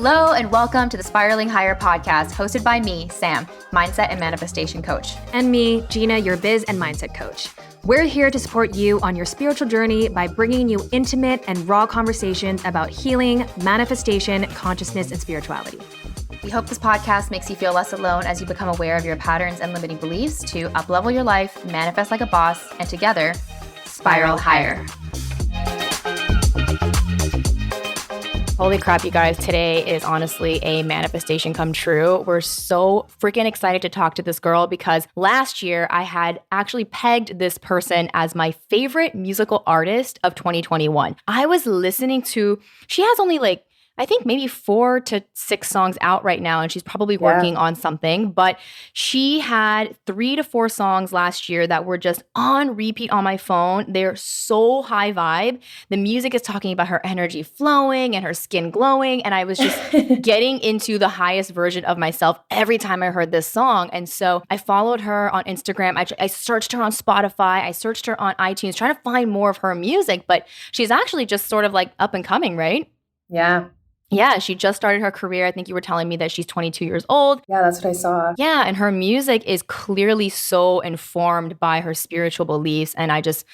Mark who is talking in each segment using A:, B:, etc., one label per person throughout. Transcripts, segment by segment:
A: Hello and welcome to the Spiraling Higher podcast, hosted by me, Sam, mindset and manifestation coach.
B: And me, Gina, your biz and mindset coach. We're here to support you on your spiritual journey by bringing you intimate and raw conversations about healing, manifestation, consciousness, and spirituality.
A: We hope this podcast makes you feel less alone as you become aware of your patterns and limiting beliefs to up-level your life, manifest like a boss, and together, spiral higher.
C: Holy crap, you guys. Today is honestly a manifestation come true. We're so freaking excited to talk to this girl because last year I had actually pegged this person as my favorite musical artist of 2021. I was listening to, she has only I think maybe 4 to 6 songs out right now, and she's probably working on something. But she had 3 to 4 songs last year that were just on repeat on my phone. They're so high vibe. The music is talking about her energy flowing and her skin glowing. And I was just getting into the highest version of myself every time I heard this song. And so I followed her on Instagram. I searched her on Spotify. I searched her on iTunes, trying to find more of her music. But she's actually just sort of like up and coming, right? Yeah, she just started her career. I think you were telling me that she's 22 years old.
D: Yeah, that's what I saw.
C: Yeah, and her music is clearly so informed by her spiritual beliefs, and I just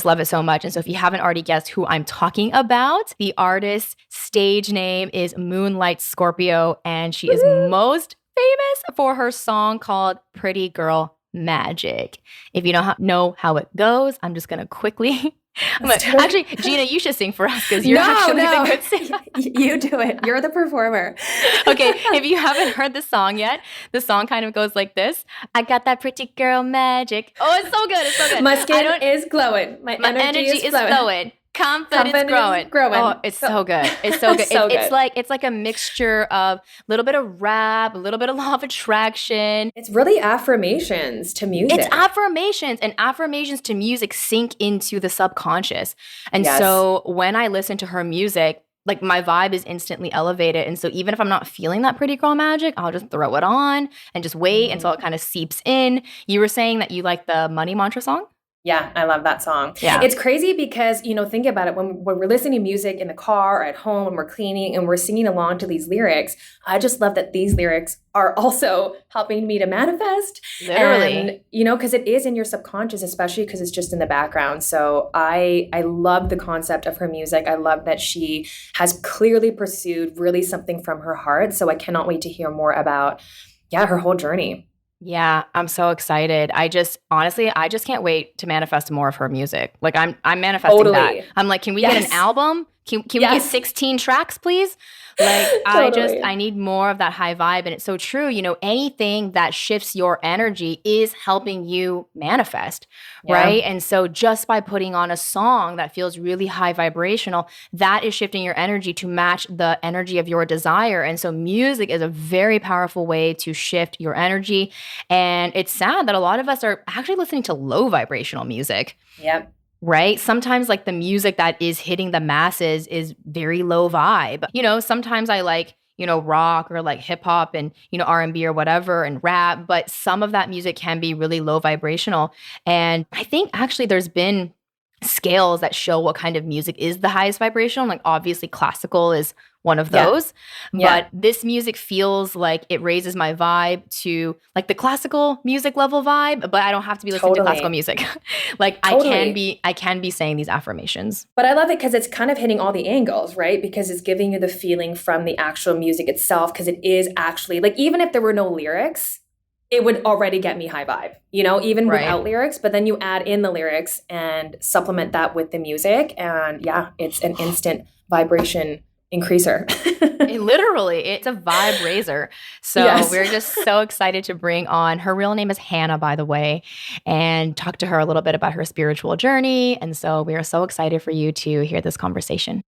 C: love it so much. And so if you haven't already guessed who I'm talking about, the artist's stage name is Moonlight Scorpio, and she is most famous for her song called Pretty Girl Magic. If you don't know how it goes, I'm just going to quickly... Actually, Gina, you should sing for us because you're actually the good singer.
D: You do it. You're the performer.
C: Okay, if you haven't heard the song yet, the song kind of goes like this. I got that pretty girl magic. Oh, it's so good. It's so good.
D: My skin is glowing. My energy is flowing.
C: Confidence is growing. Oh, it's so good. It's so good. It's like a mixture of a little bit of rap, a little bit of law of attraction.
D: It's really affirmations to music.
C: It's affirmations, and affirmations to music sink into the subconscious. And so when I listen to her music, like my vibe is instantly elevated. And so even if I'm not feeling that pretty girl magic, I'll just throw it on and just wait until it kind of seeps in. You were saying that you like the Money Mantra song?
D: Yeah, I love that song.
C: Yeah.
D: It's crazy because, think about it. When we're listening to music in the car or at home and we're cleaning and we're singing along to these lyrics, I just love that these lyrics are also helping me to manifest.
C: Literally.
D: And, because it is in your subconscious, especially because it's just in the background. So I love the concept of her music. I love that she has clearly pursued really something from her heart. So I cannot wait to hear more about, her whole journey.
C: Yeah, I'm so excited. I just can't wait to manifest more of her music. Like I'm manifesting that. I'm like, can we get an album? Can we get 16 tracks, please? Like I need more of that high vibe. And it's so true. Anything that shifts your energy is helping you manifest, right? And so just by putting on a song that feels really high vibrational, that is shifting your energy to match the energy of your desire. And so music is a very powerful way to shift your energy. And it's sad that a lot of us are actually listening to low vibrational music.
D: Yep.
C: Right? Sometimes the music that is hitting the masses is very low vibe. Sometimes I like, rock or hip hop and, R&B or whatever and rap, but some of that music can be really low vibrational. And I think actually there's been scales that show what kind of music is the highest vibrational. Like obviously classical is one of those, but this music feels like it raises my vibe to the classical music level vibe, but I don't have to be listening to classical music. I can be saying these affirmations.
D: But I love it because it's kind of hitting all the angles, right? Because it's giving you the feeling from the actual music itself, because it is actually even if there were no lyrics, it would already get me high vibe, even without lyrics. But then you add in the lyrics and supplement that with the music. And it's an instant vibration increaser.
C: It's a vibe raiser. So we're just so excited to bring on, her real name is Hannah, by the way, and talk to her a little bit about her spiritual journey. And so we are so excited for you to hear this conversation.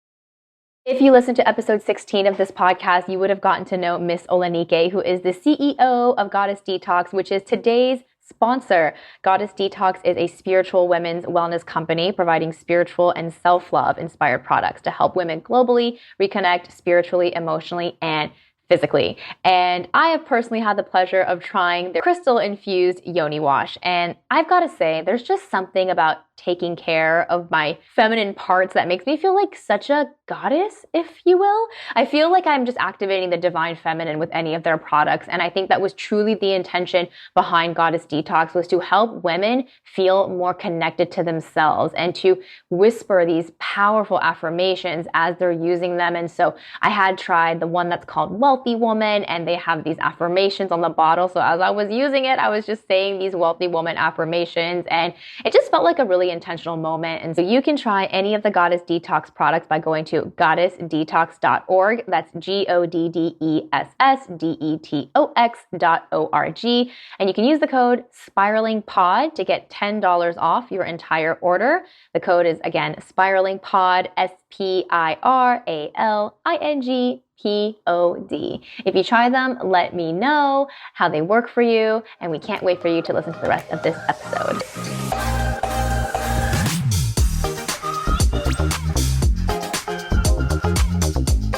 A: If you listened to episode 16 of this podcast, you would have gotten to know Miss Olanike, who is the CEO of Goddess Detox, which is today's sponsor. Goddess Detox is a spiritual women's wellness company providing spiritual and self-love inspired products to help women globally reconnect spiritually, emotionally, and physically. And I have personally had the pleasure of trying their crystal infused yoni wash. And I've got to say, there's just something about taking care of my feminine parts that makes me feel like such a goddess, if you will. I feel like I'm just activating the divine feminine with any of their products. And I think that was truly the intention behind Goddess Detox, was to help women feel more connected to themselves and to whisper these powerful affirmations as they're using them. And so I had tried the one that's called Wealthy Woman, and they have these affirmations on the bottle. So as I was using it, I was just saying these Wealthy Woman affirmations, and it just felt like a really intentional moment. And so you can try any of the Goddess Detox products by going to goddessdetox.org. That's goddessdetox.org. And you can use the code SpiralingPod to get $10 off your entire order. The code is, again, SpiralingPod, SpiralingPod. If you try them, let me know how they work for you, and we can't wait for you to listen to the rest of this episode.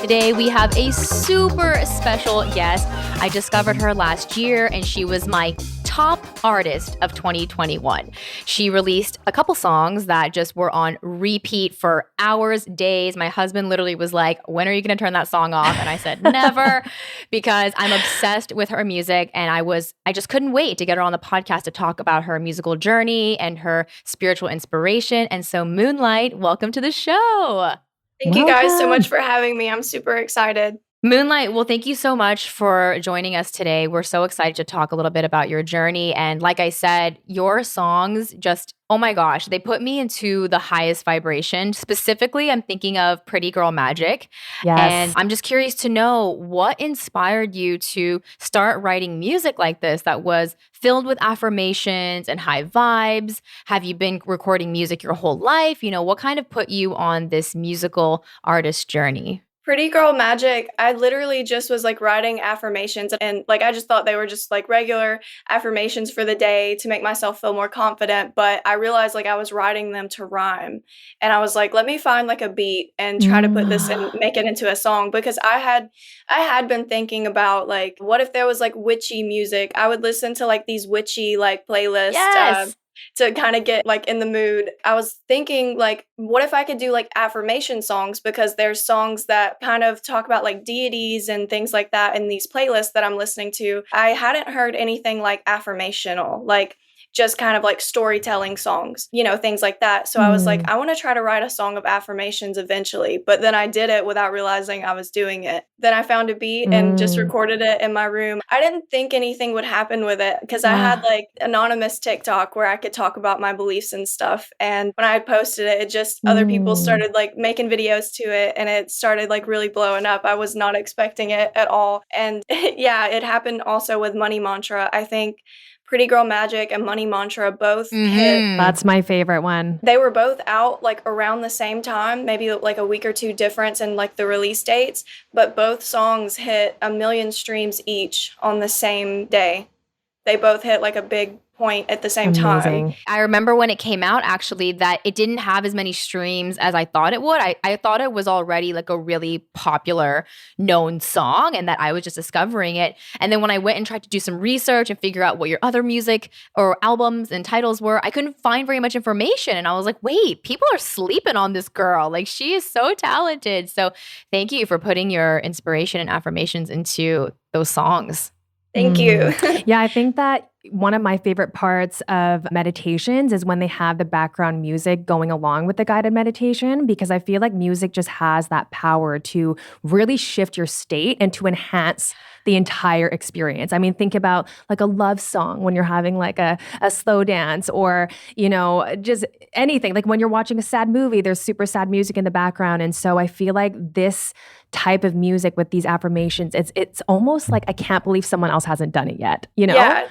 C: Today we have a super special guest. I discovered her last year, and she was my top artist of 2021. She released a couple songs that just were on repeat for hours, days. My husband literally was like, when are you going to turn that song off? And I said, never, because I'm obsessed with her music. And I just couldn't wait to get her on the podcast to talk about her musical journey and her spiritual inspiration. And so Moonlight, welcome to the show.
E: Thank you guys so much for having me. I'm super excited.
C: Moonlight, well, thank you so much for joining us today. We're so excited to talk a little bit about your journey. And like I said, your songs just, oh my gosh, they put me into the highest vibration. Specifically, I'm thinking of Pretty Girl Magic.
A: Yes.
C: And I'm just curious to know what inspired you to start writing music like this that was filled with affirmations and high vibes. Have you been recording music your whole life? You know, what kind of put you on this musical artist journey?
E: Pretty Girl Magic, I literally just was like writing affirmations, and like I just thought they were just like regular affirmations for the day to make myself feel more confident, but I realized like I was writing them to rhyme, and I was like, let me find like a beat and try to put this and make it into a song, because I had been thinking about like, what if there was like witchy music? I would listen to like these witchy like playlists.
C: Yes.
E: To kind of get like in the mood. I was thinking like, what if I could do like affirmation songs, because there's songs that kind of talk about like deities and things like that in these playlists that I'm listening to. I hadn't heard anything like affirmational, like just kind of like storytelling songs, you know, things like that. So I was like, I want to try to write a song of affirmations eventually. But then I did it without realizing I was doing it. Then I found a beat and just recorded it in my room. I didn't think anything would happen with it, because I had like anonymous TikTok where I could talk about my beliefs and stuff. And when I posted it, it just other people started like making videos to it, and it started like really blowing up. I was not expecting it at all. And yeah, it happened also with Money Mantra. I think Pretty Girl Magic and Money Mantra both hit.
B: That's my favorite one.
E: They were both out like around the same time, maybe like a week or two difference in like the release dates, but both songs hit 1 million streams each on the same day. They both hit like a big point at the same time.
C: I remember when it came out, actually, that it didn't have as many streams as I thought it would. I thought it was already like a really popular, known song, and that I was just discovering it. And then when I went and tried to do some research and figure out what your other music or albums and titles were, I couldn't find very much information. And I was like, wait, people are sleeping on this girl. Like, she is so talented. So thank you for putting your inspiration and affirmations into those songs.
E: Thank you.
B: Yeah, I think that one of my favorite parts of meditations is when they have the background music going along with the guided meditation, because I feel like music just has that power to really shift your state and to enhance the entire experience. I mean, think about like a love song when you're having like a slow dance, or, you know, just anything. Like when you're watching a sad movie, there's super sad music in the background. And so I feel like this type of music with these affirmations, it's almost like I can't believe someone else hasn't done it yet, you know?
E: Yeah.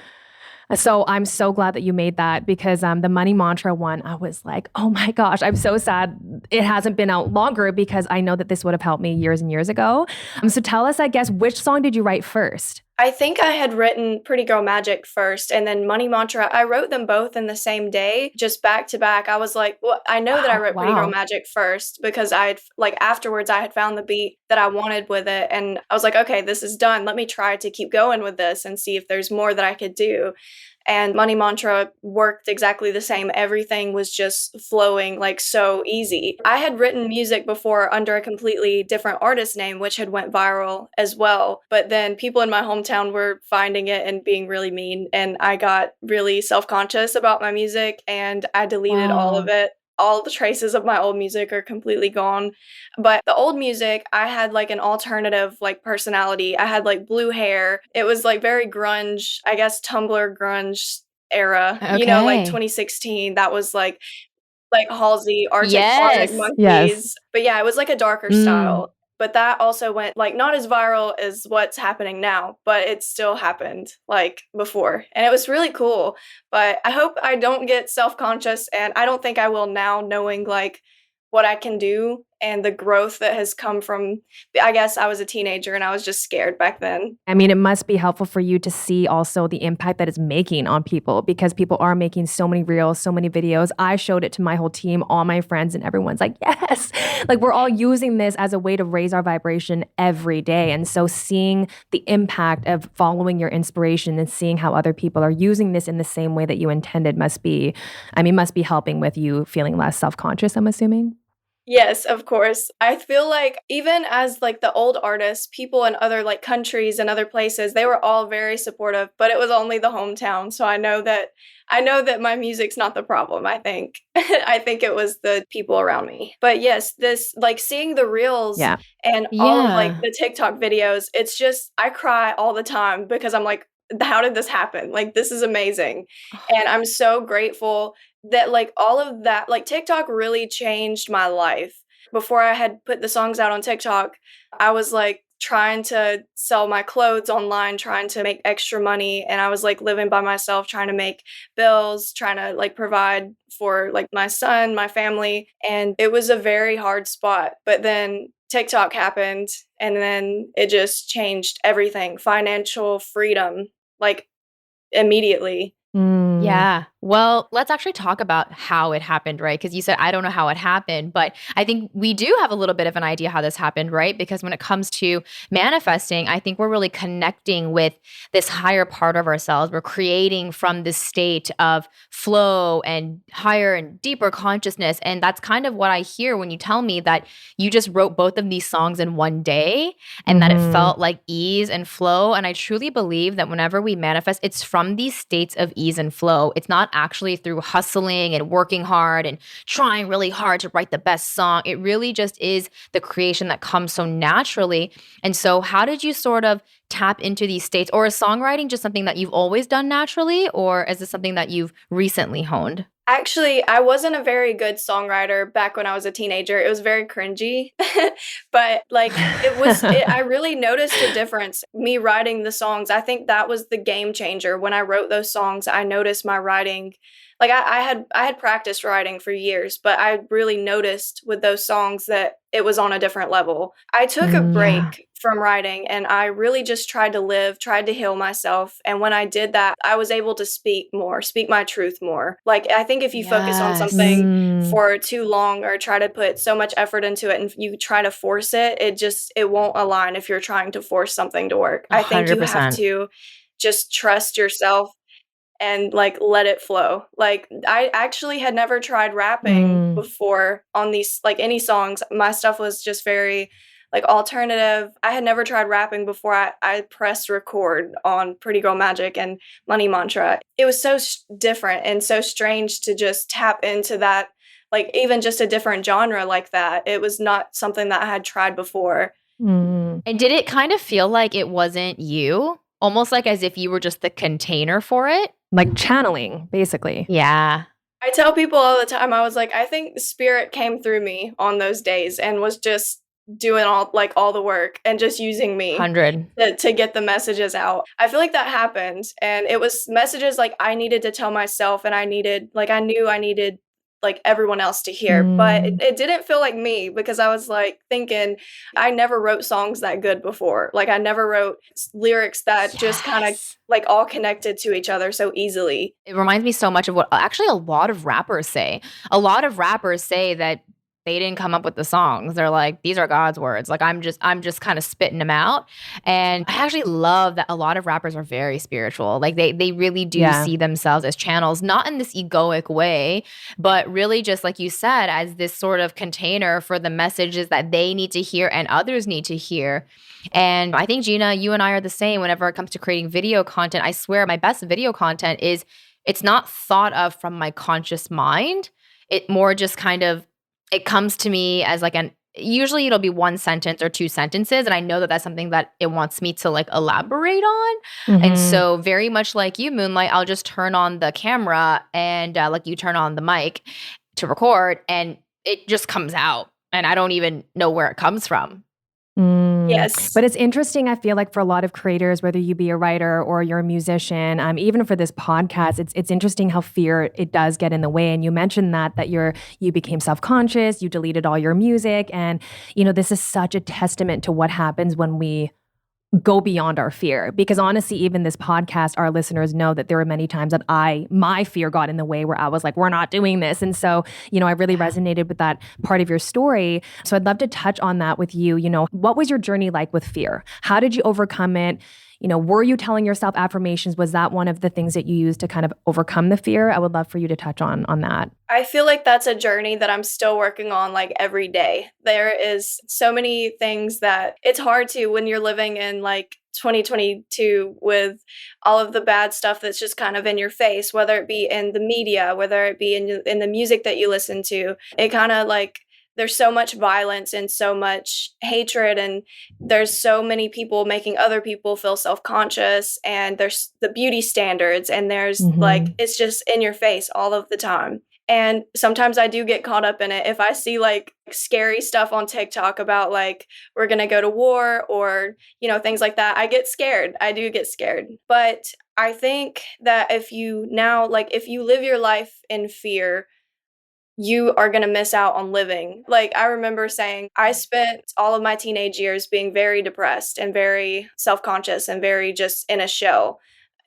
B: So I'm so glad that you made that, because the Money Mantra one, I was like, oh my gosh, I'm so sad it hasn't been out longer, because I know that this would have helped me years and years ago. So tell us, I guess, which song did you write first?
E: I think I had written Pretty Girl Magic first, and then Money Mantra. I wrote them both in the same day, just back to back. I was like, well, I know that I wrote Pretty Girl Magic first, because I had, like, afterwards I had found the beat that I wanted with it. And I was like, okay, this is done. Let me try to keep going with this and see if there's more that I could do. And Money Mantra worked exactly the same. Everything was just flowing like so easy. I had written music before under a completely different artist name, which had went viral as well. But then people in my hometown were finding it and being really mean. And I got really self-conscious about my music and I deleted all of it. All the traces of my old music are completely gone. But the old music, I had like an alternative like personality. I had like blue hair. It was like very grunge, I guess Tumblr grunge era. You know, like 2016. That was like Halsey, Arctic Monkeys.
B: Yes.
E: But yeah, it was like a darker style. But that also went like not as viral as what's happening now, but it still happened like before. And it was really cool. But I hope I don't get self-conscious, and I don't think I will now, knowing like what I can do and the growth that has come from, I guess I was a teenager and I was just scared back then.
B: I mean, it must be helpful for you to see also the impact that it's making on people, because people are making so many reels, so many videos. I showed it to my whole team, all my friends, and everyone's like, yes, like we're all using this as a way to raise our vibration every day. And so seeing the impact of following your inspiration and seeing how other people are using this in the same way that you intended must be helping with you feeling less self-conscious, I'm assuming.
E: Yes, of course. I feel like even as like the old artists, people in other like countries and other places, they were all very supportive, but it was only the hometown. So I know that my music's not the problem, I think. I think it was the people around me. But yes, this like seeing the reels and all of like the TikTok videos, it's just I cry all the time because I'm like, how did this happen? Like, this is amazing. And I'm so grateful that like all of that, like TikTok really changed my life. Before I had put the songs out on TikTok, I was like trying to sell my clothes online, trying to make extra money. And I was like living by myself, trying to make bills, trying to like provide for like my son, my family. And it was a very hard spot. But then TikTok happened and then it just changed everything. Financial freedom, like immediately.
C: Yeah. Well, let's actually talk about how it happened, right? Because you said, I don't know how it happened, but I think we do have a little bit of an idea how this happened, right? Because when it comes to manifesting, I think we're really connecting with this higher part of ourselves. We're creating from this state of flow and higher and deeper consciousness. And that's kind of what I hear when you tell me that you just wrote both of these songs in one day and that it felt like ease and flow. And I truly believe that whenever we manifest, it's from these states of ease and flow. It's not actually through hustling and working hard and trying really hard to write the best song. It really just is the creation that comes so naturally. And so how did you sort of tap into these states? Or is songwriting just something that you've always done naturally? Or is this something that you've recently honed?
E: Actually, I wasn't a very good songwriter back when I was a teenager. It was very cringy, but like I really noticed a difference. Me writing the songs, I think that was the game changer. When I wrote those songs, I noticed my writing. Like I had practiced writing for years, but I really noticed with those songs that it was on a different level. I took a break from writing and I really just tried to heal myself. And when I did that, I was able to speak my truth more. Like, I think if you focus on something for too long or try to put so much effort into it and you try to force it, it won't align if you're trying to force something to work. 100%. I think you have to just trust yourself and like let it flow. Like, I actually had never tried rapping before on these, like any songs. My stuff was just very like alternative. I had never tried rapping before I pressed record on Pretty Girl Magic and Money Mantra. It was so different and so strange to just tap into that, like even just a different genre like that. It was not something that I had tried before.
C: And did it kind of feel like it wasn't you? Almost like as if you were just the container for it?
B: Like channeling, basically.
C: Yeah.
E: I tell people all the time, I was like, I think the spirit came through me on those days and was just doing all the work and just using me
C: 100
E: to get the messages out. I feel like that happened. And it was messages like I needed to tell myself and I knew I needed like everyone else to hear, but it didn't feel like me because I was like thinking I never wrote songs that good before. Like I never wrote lyrics that just kind of like all connected to each other so easily.
C: It reminds me so much of what actually a lot of rappers say. A lot of rappers say that they didn't come up with the songs. They're like, these are God's words. Like I'm just kind of spitting them out. And I actually love that a lot of rappers are very spiritual. Like they really do see themselves as channels, not in this egoic way, but really just like you said, as this sort of container for the messages that they need to hear and others need to hear. And I think, Gina, you and I are the same whenever it comes to creating video content. I swear my best video content is it's not thought of from my conscious mind. It more just kind of it comes to me as like usually it'll be one sentence or two sentences. And I know that that's something that it wants me to like elaborate on. And so very much like you, Moonlight, I'll just turn on the camera and like you turn on the mic to record and it just comes out. And I don't even know where it comes from.
E: Yes.
B: But it's interesting, I feel like for a lot of creators, whether you be a writer or you're a musician, even for this podcast, it's interesting how fear, it does get in the way. And you mentioned that you became self-conscious, you deleted all your music. And, this is such a testament to what happens when we go beyond our fear. Because honestly, even this podcast, our listeners know that there were many times that my fear got in the way where I was like, we're not doing this. And so, I really resonated with that part of your story. So I'd love to touch on that with you. What was your journey like with fear? How did you overcome it? Were you telling yourself affirmations? Was that one of the things that you used to kind of overcome the fear? I would love for you to touch on that.
E: I feel like that's a journey that I'm still working on like every day. There is so many things that it's hard to when you're living in like 2022 with all of the bad stuff that's just kind of in your face, whether it be in the media, whether it be in the music that you listen to. It kind of like there's so much violence and so much hatred, and there's so many people making other people feel self-conscious, and there's the beauty standards, and there's like it's just in your face all of the time. And sometimes I do get caught up in it. If I see like scary stuff on TikTok about like we're going to go to war or, things like that, I get scared. I do get scared. But I think that if you live your life in fear, you are going to miss out on living. Like I remember saying, I spent all of my teenage years being very depressed and very self-conscious and very just in a shell,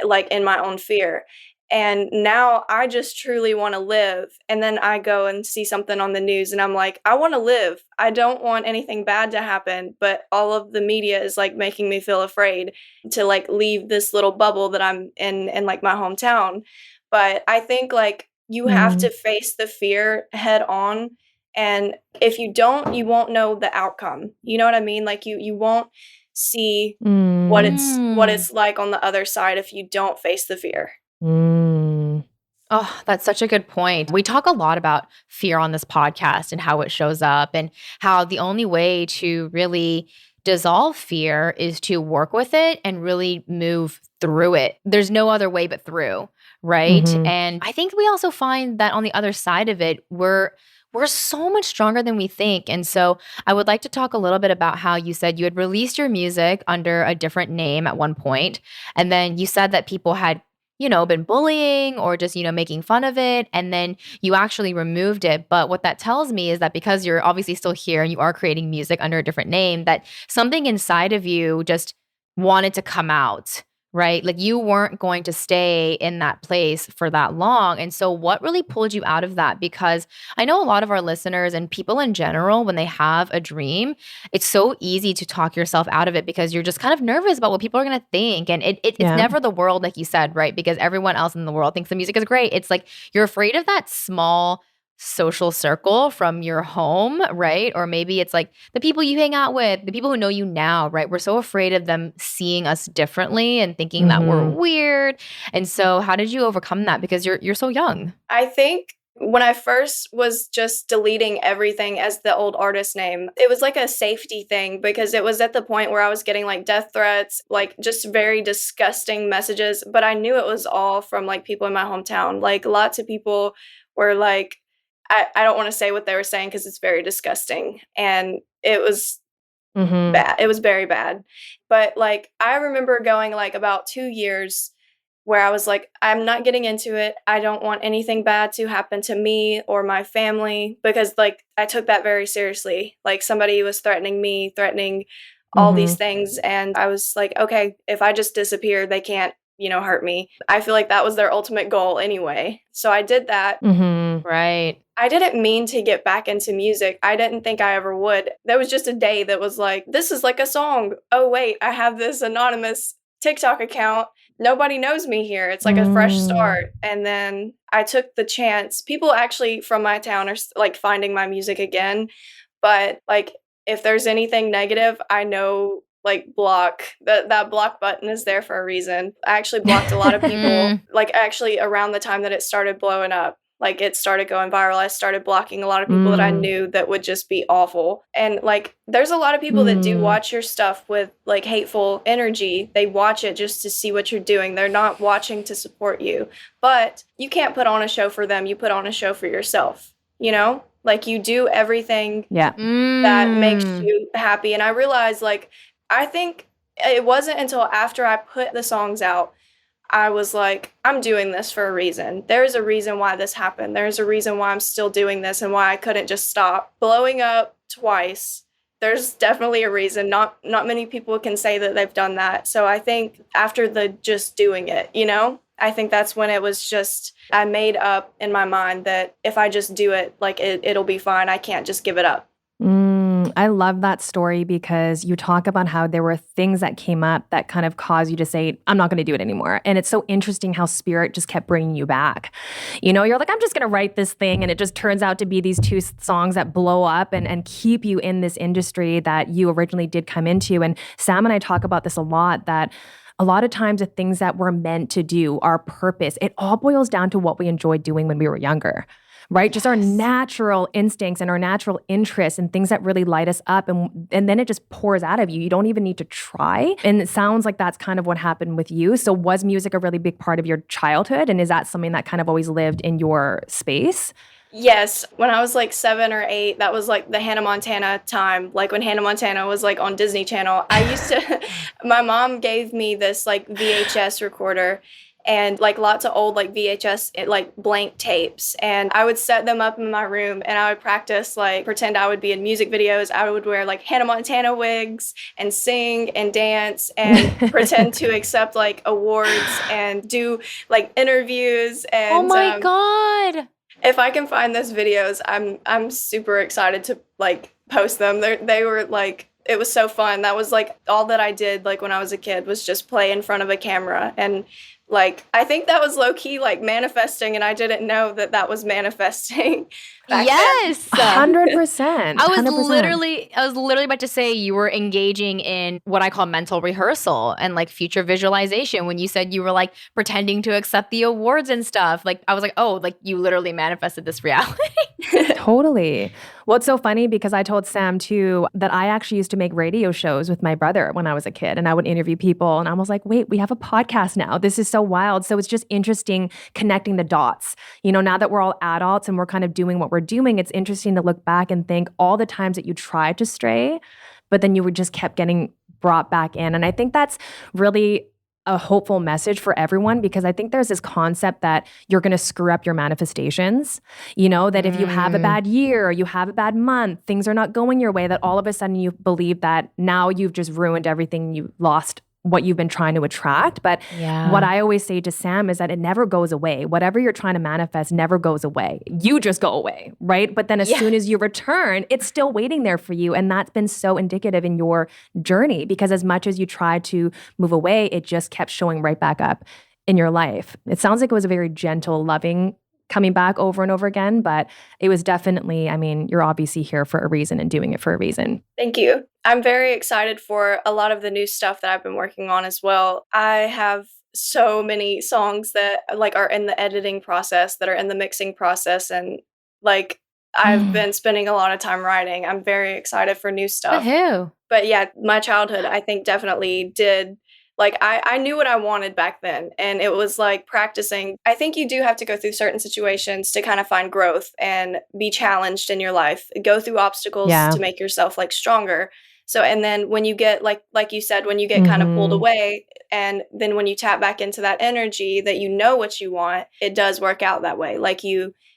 E: like in my own fear. And now I just truly want to live. And then I go and see something on the news and I'm like, I want to live. I don't want anything bad to happen. But all of the media is like making me feel afraid to like leave this little bubble that I'm in like my hometown. But I think like you have to face the fear head on. And if you don't, you won't know the outcome. You know what I mean? Like you won't see what it's like on the other side if you don't face the fear.
C: Oh, that's such a good point. We talk a lot about fear on this podcast and how it shows up and how the only way to really dissolve fear is to work with it and really move through it. There's no other way but through, right? And I think we also find that on the other side of it, we're so much stronger than we think. And so I would like to talk a little bit about how you said you had released your music under a different name at one point. And then you said that people had been bullying or just, making fun of it. And then you actually removed it. But what that tells me is that because you're obviously still here and you are creating music under a different name, that something inside of you just wanted to come out, right? Like you weren't going to stay in that place for that long. And so what really pulled you out of that? Because I know a lot of our listeners and people in general, when they have a dream, it's so easy to talk yourself out of it because you're just kind of nervous about what people are going to think. And it's never the world, like you said, right? Because everyone else in the world thinks the music is great. It's like you're afraid of that small social circle from your home, right? Or maybe it's like the people you hang out with, the people who know you now, right? We're so afraid of them seeing us differently and thinking that we're weird. And so how did you overcome that? Because you're so young.
E: I think when I first was just deleting everything as the old artist name, it was like a safety thing because it was at the point where I was getting like death threats, like just very disgusting messages. But I knew it was all from like people in my hometown. Like lots of people were like, I don't want to say what they were saying because it's very disgusting. And it was bad. It was very bad. But like, I remember going like about 2 years where I was like, I'm not getting into it. I don't want anything bad to happen to me or my family because like I took that very seriously. Like somebody was threatening me, threatening all these things. And I was like, okay, if I just disappear, they can't hurt me. I feel like that was their ultimate goal anyway. So I did that.
B: Mm-hmm.
C: Right.
E: I didn't mean to get back into music. I didn't think I ever would. There was just a day that was like, this is like a song. Oh, wait, I have this anonymous TikTok account. Nobody knows me here. It's like a fresh start. And then I took the chance. People actually from my town are like finding my music again. But like, if there's anything negative, I know like block that block button is there for a reason. I actually blocked a lot of people, like actually around the time that it started blowing up. Like it started going viral. I started blocking a lot of people that I knew that would just be awful. And like there's a lot of people that do watch your stuff with like hateful energy. They watch it just to see what you're doing. They're not watching to support you. But you can't put on a show for them. You put on a show for yourself, Like you do everything that makes you happy. And I realized like I think it wasn't until after I put the songs out, I was like, I'm doing this for a reason. There's a reason why this happened. There's a reason why I'm still doing this and why I couldn't just stop. Blowing up twice, there's definitely a reason. Not many people can say that they've done that. So I think after the just doing it, I think that's when it was just, I made up in my mind that if I just do it, like it'll be fine. I can't just give it up.
B: I love that story because you talk about how there were things that came up that kind of caused you to say, I'm not going to do it anymore. And it's so interesting how spirit just kept bringing you back. You're like, I'm just going to write this thing. And it just turns out to be these two songs that blow up and keep you in this industry that you originally did come into. And Sam and I talk about this a lot, that a lot of times the things that we're meant to do, our purpose, it all boils down to what we enjoyed doing when we were younger. Right? Just our natural instincts and our natural interests and things that really light us up. And then it just pours out of you. You don't even need to try. And it sounds like that's kind of what happened with you. So was music a really big part of your childhood? And is that something that kind of always lived in your space?
E: Yes. When I was like 7 or 8, that was like the Hannah Montana time. Like when Hannah Montana was like on Disney Channel. I used to, my mom gave me this like VHS recorder. And like lots of old like VHS like blank tapes, and I would set them up in my room and I would practice, like pretend I would be in music videos. I would wear like Hannah Montana wigs and sing and dance and pretend to accept like awards and do like interviews. And
C: oh my God,
E: if I can find those videos, I'm super excited to like post them. They were like, it was so fun. That was like all that I did like when I was a kid, was just play in front of a camera. And like, I think that was low key like manifesting, and I didn't know that was manifesting.
C: Yes,
B: 100%.
C: I was literally about to say you were engaging in what I call mental rehearsal and like future visualization. When you said you were like pretending to accept the awards and stuff, like I was like, oh, like you literally manifested this reality.
B: Totally. Well, it's so funny because I told Sam too that I actually used to make radio shows with my brother when I was a kid, and I would interview people, and I was like, wait, we have a podcast now. This is so wild. So it's just interesting connecting the dots. Now that we're all adults and we're kind of doing what we're doing, it's interesting to look back and think all the times that you tried to stray, but then you would just kept getting brought back in. And I think that's really a hopeful message for everyone, because I think there's this concept that you're going to screw up your manifestations, that if you have a bad year or you have a bad month, things are not going your way, that all of a sudden you believe that now you've just ruined everything, you lost what you've been trying to attract. But what I always say to Sam is that it never goes away. Whatever you're trying to manifest never goes away. You just go away, right? But then as soon as you return, it's still waiting there for you. And that's been so indicative in your journey, because as much as you tried to move away, it just kept showing right back up in your life. It sounds like it was a very gentle, loving coming back over and over again, but it was definitely, I mean, you're obviously here for a reason and doing it for a reason.
E: Thank you. I'm very excited for a lot of the new stuff that I've been working on as well. I have so many songs that like are in the editing process, that are in the mixing process, and like I've been spending a lot of time writing. I'm very excited for new stuff.
C: Woohoo.
E: But yeah, my childhood, I think, definitely did. Like, I knew what I wanted back then, and it was like practicing. I think you do have to go through certain situations to kind of find growth and be challenged in your life, go through obstacles to make yourself like stronger. So, and then when you get like you said, when you get kind of pulled away, and then when you tap back into that energy that you know what you want, it does work out that way. Like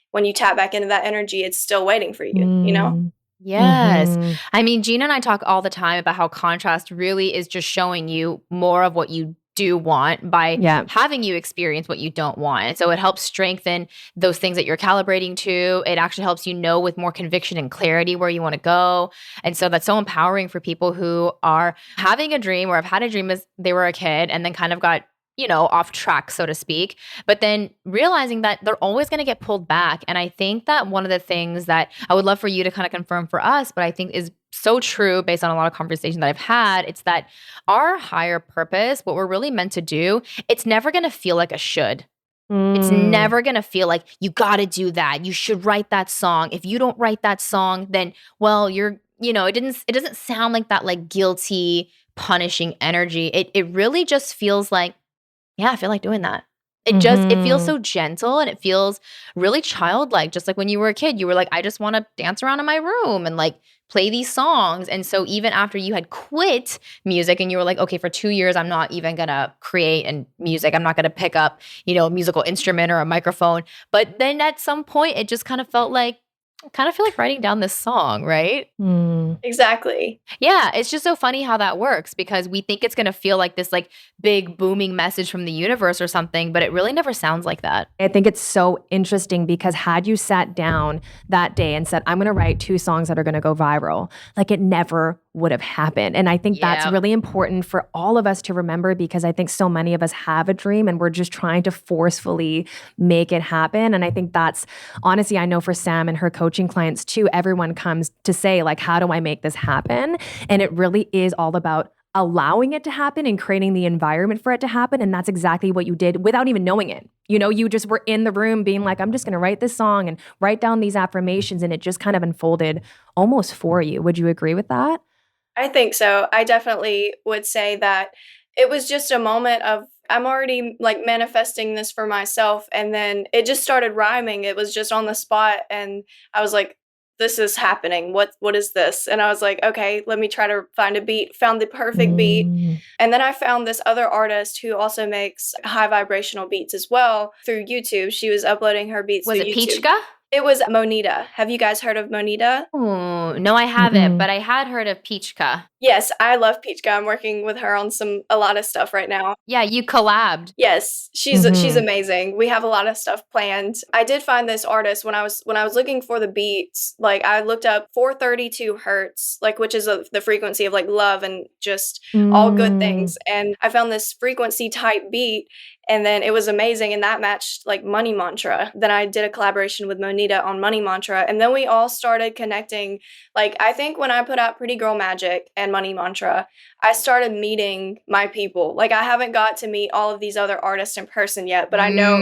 E: when you tap back into that energy, it's still waiting for you,
C: Yes. I mean, Gina and I talk all the time about how contrast really is just showing you more of what you do want by having you experience what you don't want. And so it helps strengthen those things that you're calibrating to. It actually helps you know with more conviction and clarity where you want to go. And so that's so empowering for people who are having a dream or have had a dream as they were a kid and then kind of got, you know, off track, so to speak, but then realizing that they're always going to get pulled back. And I think that one of the things that I would love for you to kind of confirm for us, but I think is so true based on a lot of conversation that I've had, it's that our higher purpose, what we're really meant to do, it's never going to feel like a should. It's never going to feel like you got to do that. You should write that song. If you don't write that song, then, well, you're, you know, it doesn't sound like that like guilty, punishing energy. It really just feels like, yeah, I feel like doing that. It feels so gentle and it feels really childlike. Just like when you were a kid, you were like, I just want to dance around in my room and like play these songs. And so even after you had quit music and you were like, okay, for 2 years, I'm not even going to create and music. I'm not going to pick up, you know, a musical instrument or a microphone. But then at some point, it just kind of felt like, I kind of feel like writing down this song, right?
E: Exactly.
C: Yeah, it's just so funny how that works because we think it's going to feel like this like big booming message from the universe or something, but it really never sounds like that.
B: I think it's so interesting because had you sat down that day and said, I'm going to write 2 songs that are going to go viral, like it never would have happened. And I think that's really important for all of us to remember because I think so many of us have a dream and we're just trying to forcefully make it happen. And I think that's honestly, I know for Sam and her coaching clients too, everyone comes to say like, how do I make this happen? And it really is all about allowing it to happen and creating the environment for it to happen. And that's exactly what you did without even knowing it. You know, you just were in the room being like, I'm just going to write this song and write down these affirmations. And it just kind of unfolded almost for you. Would you agree with that?
E: I think so. I definitely would say that it was just a moment of, I'm already like manifesting this for myself. And then it just started rhyming. It was just on the spot. And I was like, this is happening. What is this? And I was like, okay, let me try to find a beat, found the perfect beat. And then I found this other artist who also makes high vibrational beats as well through YouTube. She was uploading her beats
C: Was
E: through
C: it
E: YouTube.
C: Peachka?
E: It was Monita. Have you guys heard of Monita?
C: Oh, no, I haven't, but I had heard of Peachka.
E: Yes, I love Peachka. I'm working with her on a lot of stuff right now.
C: Yeah, you collabed.
E: Yes, she's amazing. We have a lot of stuff planned. I did find this artist when I was looking for the beats. Like I looked up 432 hertz, like which is the frequency of like love and just all good things. And I found this frequency type beat. And then it was amazing. And that matched like Money Mantra. Then I did a collaboration with Monita on Money Mantra. And then we all started connecting. Like, I think when I put out Pretty Girl Magic and Money Mantra, I started meeting my people. Like, I haven't got to meet all of these other artists in person yet, but I know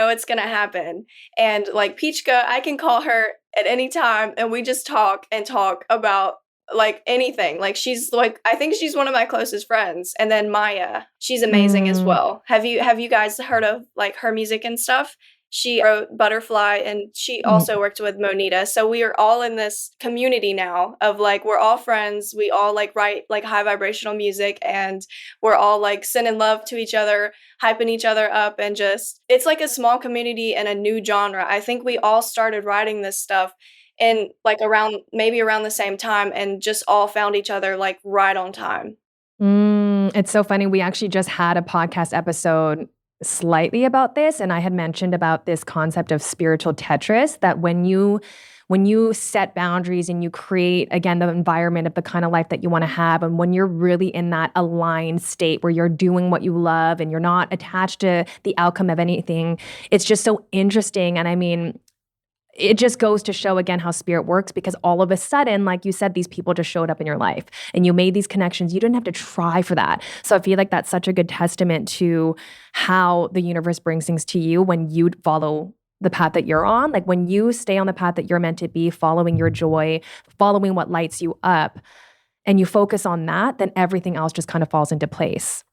E: it's going to happen. And like Peachka, I can call her at any time and we just talk about like anything. Like she's like, I think she's one of my closest friends. And then Maya, she's amazing as well. Have you guys heard of like her music and stuff? She wrote Butterfly and she also worked with Monita. So we are all in this community now of like, we're all friends. We all like write like high vibrational music and we're all like sending love to each other, hyping each other up. And just, it's like a small community and a new genre. I think we all started writing this stuff and like around the same time and just all found each other like right on time.
B: It's so funny. We actually just had a podcast episode slightly about this. And I had mentioned about this concept of spiritual Tetris, that when you set boundaries and you create, again, the environment of the kind of life that you want to have, and when you're really in that aligned state where you're doing what you love and you're not attached to the outcome of anything, it's just so interesting. And I mean, it just goes to show again how spirit works, because all of a sudden, like you said, these people just showed up in your life and you made these connections. You didn't have to try for that. So I feel like that's such a good testament to how the universe brings things to you when you follow the path that you're on. Like when you stay on the path that you're meant to be, following your joy, following what lights you up, and you focus on that, then everything else just kind of falls into place.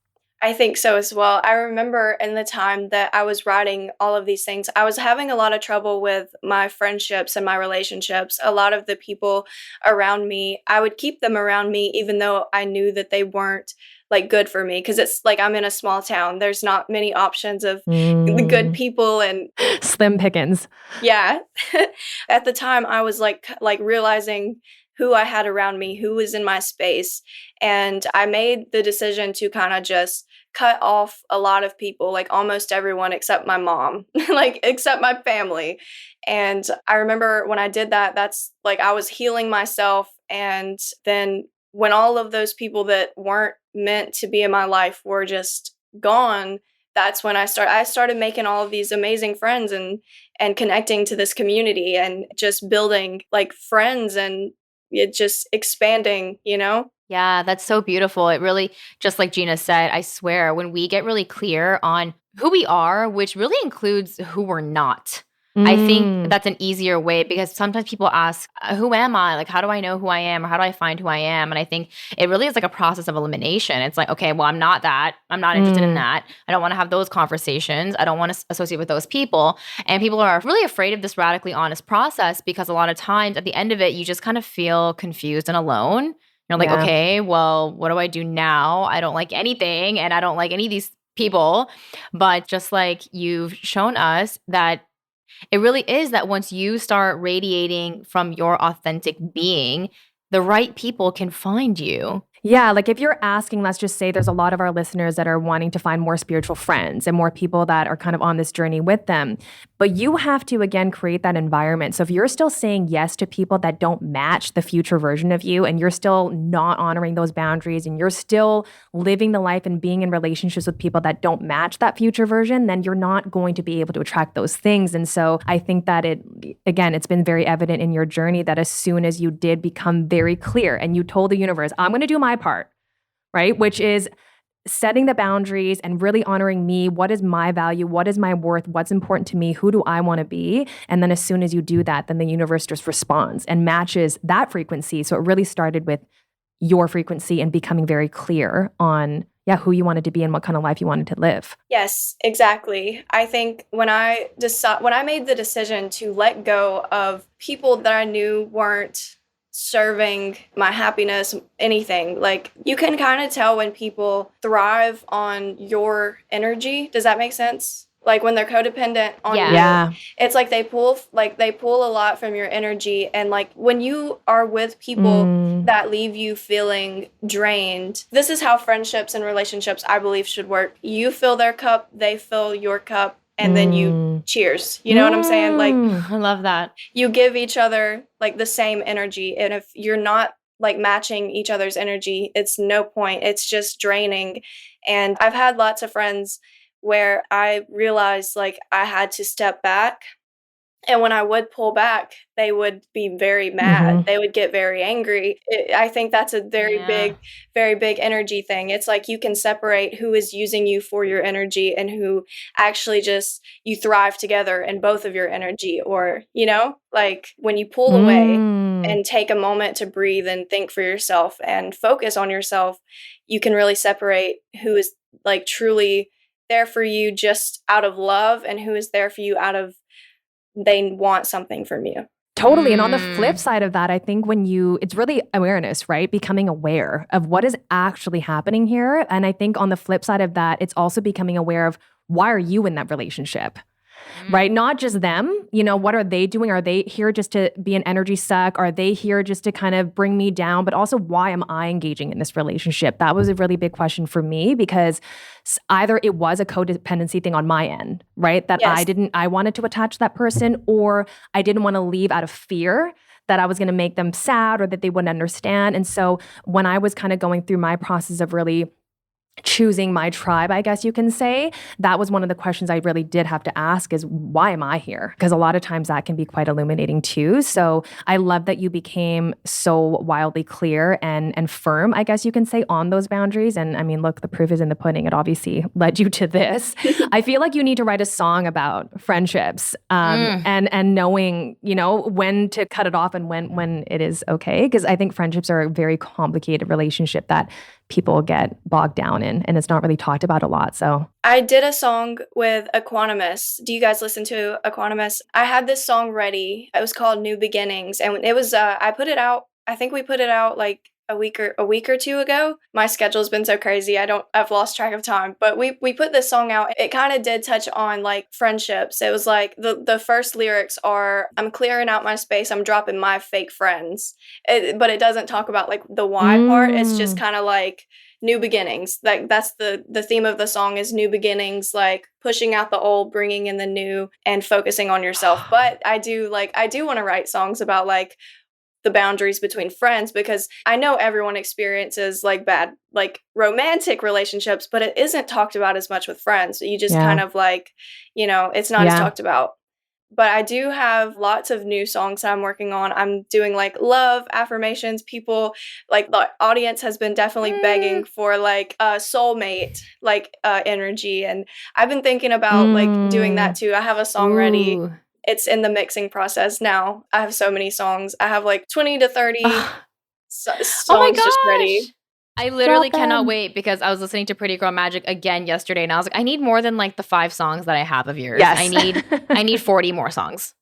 E: I think so as well. I remember in the time that I was writing all of these things, I was having a lot of trouble with my friendships and my relationships. A lot of the people around me, I would keep them around me even though I knew that they weren't like good for me, because it's like I'm in a small town. There's not many options of the good people and
B: slim pickings.
E: Yeah. At the time I was like realizing who I had around me, who was in my space. And I made the decision to kind of just cut off a lot of people, like almost everyone except my mom, like except my family. And I remember when I did that, that's like I was healing myself. And then when all of those people that weren't meant to be in my life were just gone, that's when I started making all of these amazing friends and connecting to this community and just building like friends and it just expanding, you know?
C: Yeah, that's so beautiful. It really, just like Gina said, I swear, when we get really clear on who we are, which really includes who we're not, I think that's an easier way because sometimes people ask, who am I? Like, how do I know who I am? Or how do I find who I am? And I think it really is like a process of elimination. It's like, okay, well, I'm not that. I'm not interested in that. I don't want to have those conversations. I don't want to associate with those people. And people are really afraid of this radically honest process because a lot of times at the end of it, you just kind of feel confused and alone. You're like, okay, well, what do I do now? I don't like anything and I don't like any of these people. But just like you've shown us that it really is that once you start radiating from your authentic being, the right people can find you.
B: Yeah, like if you're asking, let's just say there's a lot of our listeners that are wanting to find more spiritual friends and more people that are kind of on this journey with them. But you have to, again, create that environment. So if you're still saying yes to people that don't match the future version of you and you're still not honoring those boundaries and you're still living the life and being in relationships with people that don't match that future version, then you're not going to be able to attract those things. And so I think that it's been very evident in your journey that as soon as you did become very clear and you told the universe, I'm going to do my part, right? Which is setting the boundaries and really honoring me. What is my value? What is my worth? What's important to me? Who do I want to be? And then as soon as you do that, then the universe just responds and matches that frequency. So it really started with your frequency and becoming very clear on who you wanted to be and what kind of life you wanted to live.
E: Yes, exactly. I think when I made the decision to let go of people that I knew weren't serving my happiness, anything, like you can kind of tell when people thrive on your energy. Does that make sense? Like when they're codependent on you, it's like they pull a lot from your energy. And like when you are with people that leave you feeling drained, this is how friendships and relationships, I believe, should work. You fill their cup, they fill your cup, and then you cheers. You know what I'm saying? Like,
C: I love that.
E: You give each other like the same energy. And if you're not like matching each other's energy, it's no point. It's just draining. And I've had lots of friends where I realized like I had to step back. And when I would pull back, they would be very mad. They would get very angry. I think that's a very big energy thing. It's like you can separate who is using you for your energy and who actually just you thrive together in both of your energy. Or, you know, like when you pull away and take a moment to breathe and think for yourself and focus on yourself, you can really separate who is like truly there for you just out of love and who is there for you out of they want something from you.
B: Totally. And on the flip side of that, I think it's really awareness, right? Becoming aware of what is actually happening here. And I think on the flip side of that, it's also becoming aware of why are you in that relationship? Right? Not just them, you know, what are they doing? Are they here just to be an energy suck? Are they here just to kind of bring me down? But also, why am I engaging in this relationship? That was a really big question for me because either it was a codependency thing on my end, right? That I wanted to attach to that person, or I didn't want to leave out of fear that I was going to make them sad or that they wouldn't understand. And so when I was kind of going through my process of really choosing my tribe, I guess you can say, that was one of the questions I really did have to ask is, why am I here? Because a lot of times that can be quite illuminating too. So I love that you became so wildly clear and firm, I guess you can say, on those boundaries. And I mean, look, the proof is in the pudding. It obviously led you to this. I feel like you need to write a song about friendships and knowing, you know, when to cut it off and when it is okay. Because I think friendships are a very complicated relationship that people get bogged down in, and it's not really talked about a lot. So
E: I did a song with Equanimous. Do you guys listen to Equanimous? I had this song ready. It was called New Beginnings, and it was I put it out. I think we put it out like a week or two ago. My schedule's been so crazy. I've lost track of time, but we put this song out. It kind of did touch on like friendships. It was like the first lyrics are, I'm clearing out my space, I'm dropping my fake friends. But it doesn't talk about like the why part. It's just kind of like new beginnings. Like that's the theme of the song is new beginnings, like pushing out the old, bringing in the new, and focusing on yourself. But I do want to write songs about like the boundaries between friends, because I know everyone experiences like bad, like romantic relationships, but it isn't talked about as much with friends. You just kind of like, it's not as talked about. But I do have lots of new songs that I'm working on. I'm doing like love, affirmations. People, like the audience has been definitely begging for like a soulmate, like energy. And I've been thinking about like doing that too. I have a song ready. It's in the mixing process now. I have so many songs. I have like 20 to 30 songs just ready.
C: I literally cannot wait, because I was listening to Pretty Girl Magic again yesterday, and I was like, I need more than like the 5 songs that I have of yours.
A: Yes.
C: I need 40 more songs.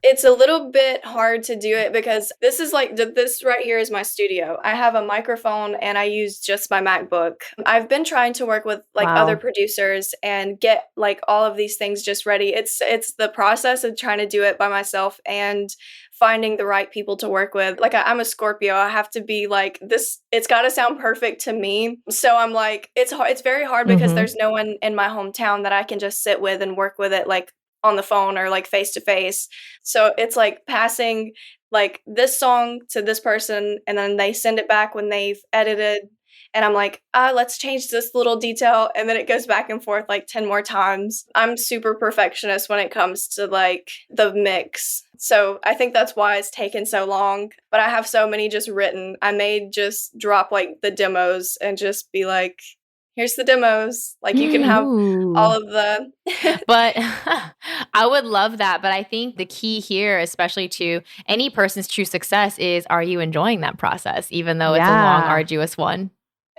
E: It's a little bit hard to do it because this is like, this right here is my studio. I have a microphone and I use just my MacBook. I've been trying to work with like other producers and get like all of these things just ready. It's the process of trying to do it by myself and finding the right people to work with. Like I'm a Scorpio. I have to be like this. It's got to sound perfect to me. So I'm like, it's very hard because there's no one in my hometown that I can just sit with and work with it like on the phone or like face to face. So it's like passing like this song to this person, and then they send it back when they've edited. And I'm like, let's change this little detail. And then it goes back and forth like 10 more times. I'm super perfectionist when it comes to like the mix. So I think that's why it's taken so long. But I have so many just written. I may just drop like the demos and just be like, here's the demos. Like you can have all of the.
C: But I would love that. But I think the key here, especially to any person's true success, is, are you enjoying that process, even though it's a long, arduous one?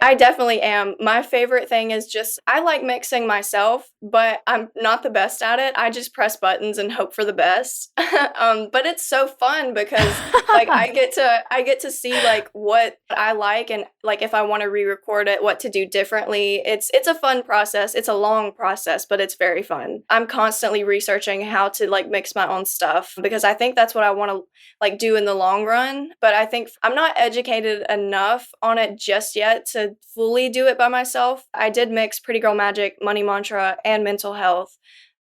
E: I definitely am. My favorite thing is just, I like mixing myself, but I'm not the best at it. I just press buttons and hope for the best. But it's so fun because like I get to see like what I like, and like if I want to re-record it, what to do differently. It's a fun process. It's a long process, but it's very fun. I'm constantly researching how to like mix my own stuff because I think that's what I want to like do in the long run. But I think I'm not educated enough on it just yet to fully do it by myself. I did mix Pretty Girl Magic, Money Mantra, and Mental Health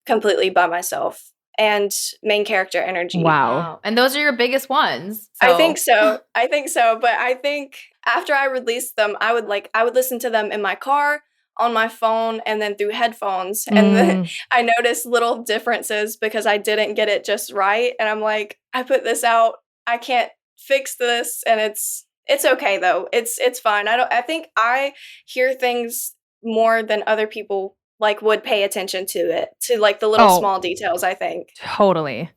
E: completely by myself, and Main Character Energy.
C: Wow. And those are your biggest ones.
E: So. I think so. But I think after I released them, I would listen to them in my car, on my phone, and then through headphones. And then I noticed little differences because I didn't get it just right. And I'm like, I put this out, I can't fix this. And it's okay though. It's fine. I think I hear things more than other people like would pay attention to it, to like the little small details, I think.
B: Totally.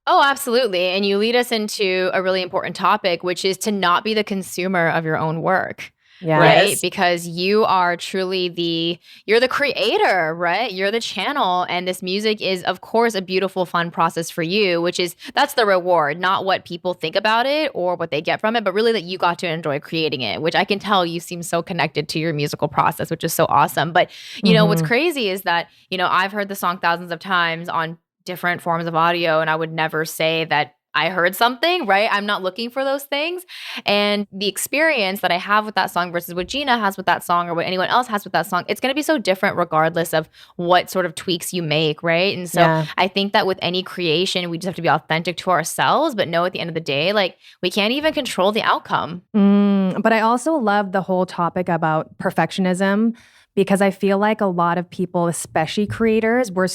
C: Oh, absolutely. And you lead us into a really important topic, which is to not be the consumer of your own work. Yeah. Right? Yes. Because you are truly you're the creator, right? You're the channel. And this music is, of course, a beautiful, fun process for you, that's the reward, not what people think about it or what they get from it, but really that you got to enjoy creating it, which I can tell you seem so connected to your musical process, which is so awesome. But, you know, what's crazy is that, I've heard the song thousands of times on different forms of audio, and I would never say that I heard something, right? I'm not looking for those things. And the experience that I have with that song versus what Gina has with that song or what anyone else has with that song, it's going to be so different regardless of what sort of tweaks you make, right? And so I think that with any creation, we just have to be authentic to ourselves, but know at the end of the day, like we can't even control the outcome.
B: But I also love the whole topic about perfectionism, because I feel like a lot of people, especially creators, it's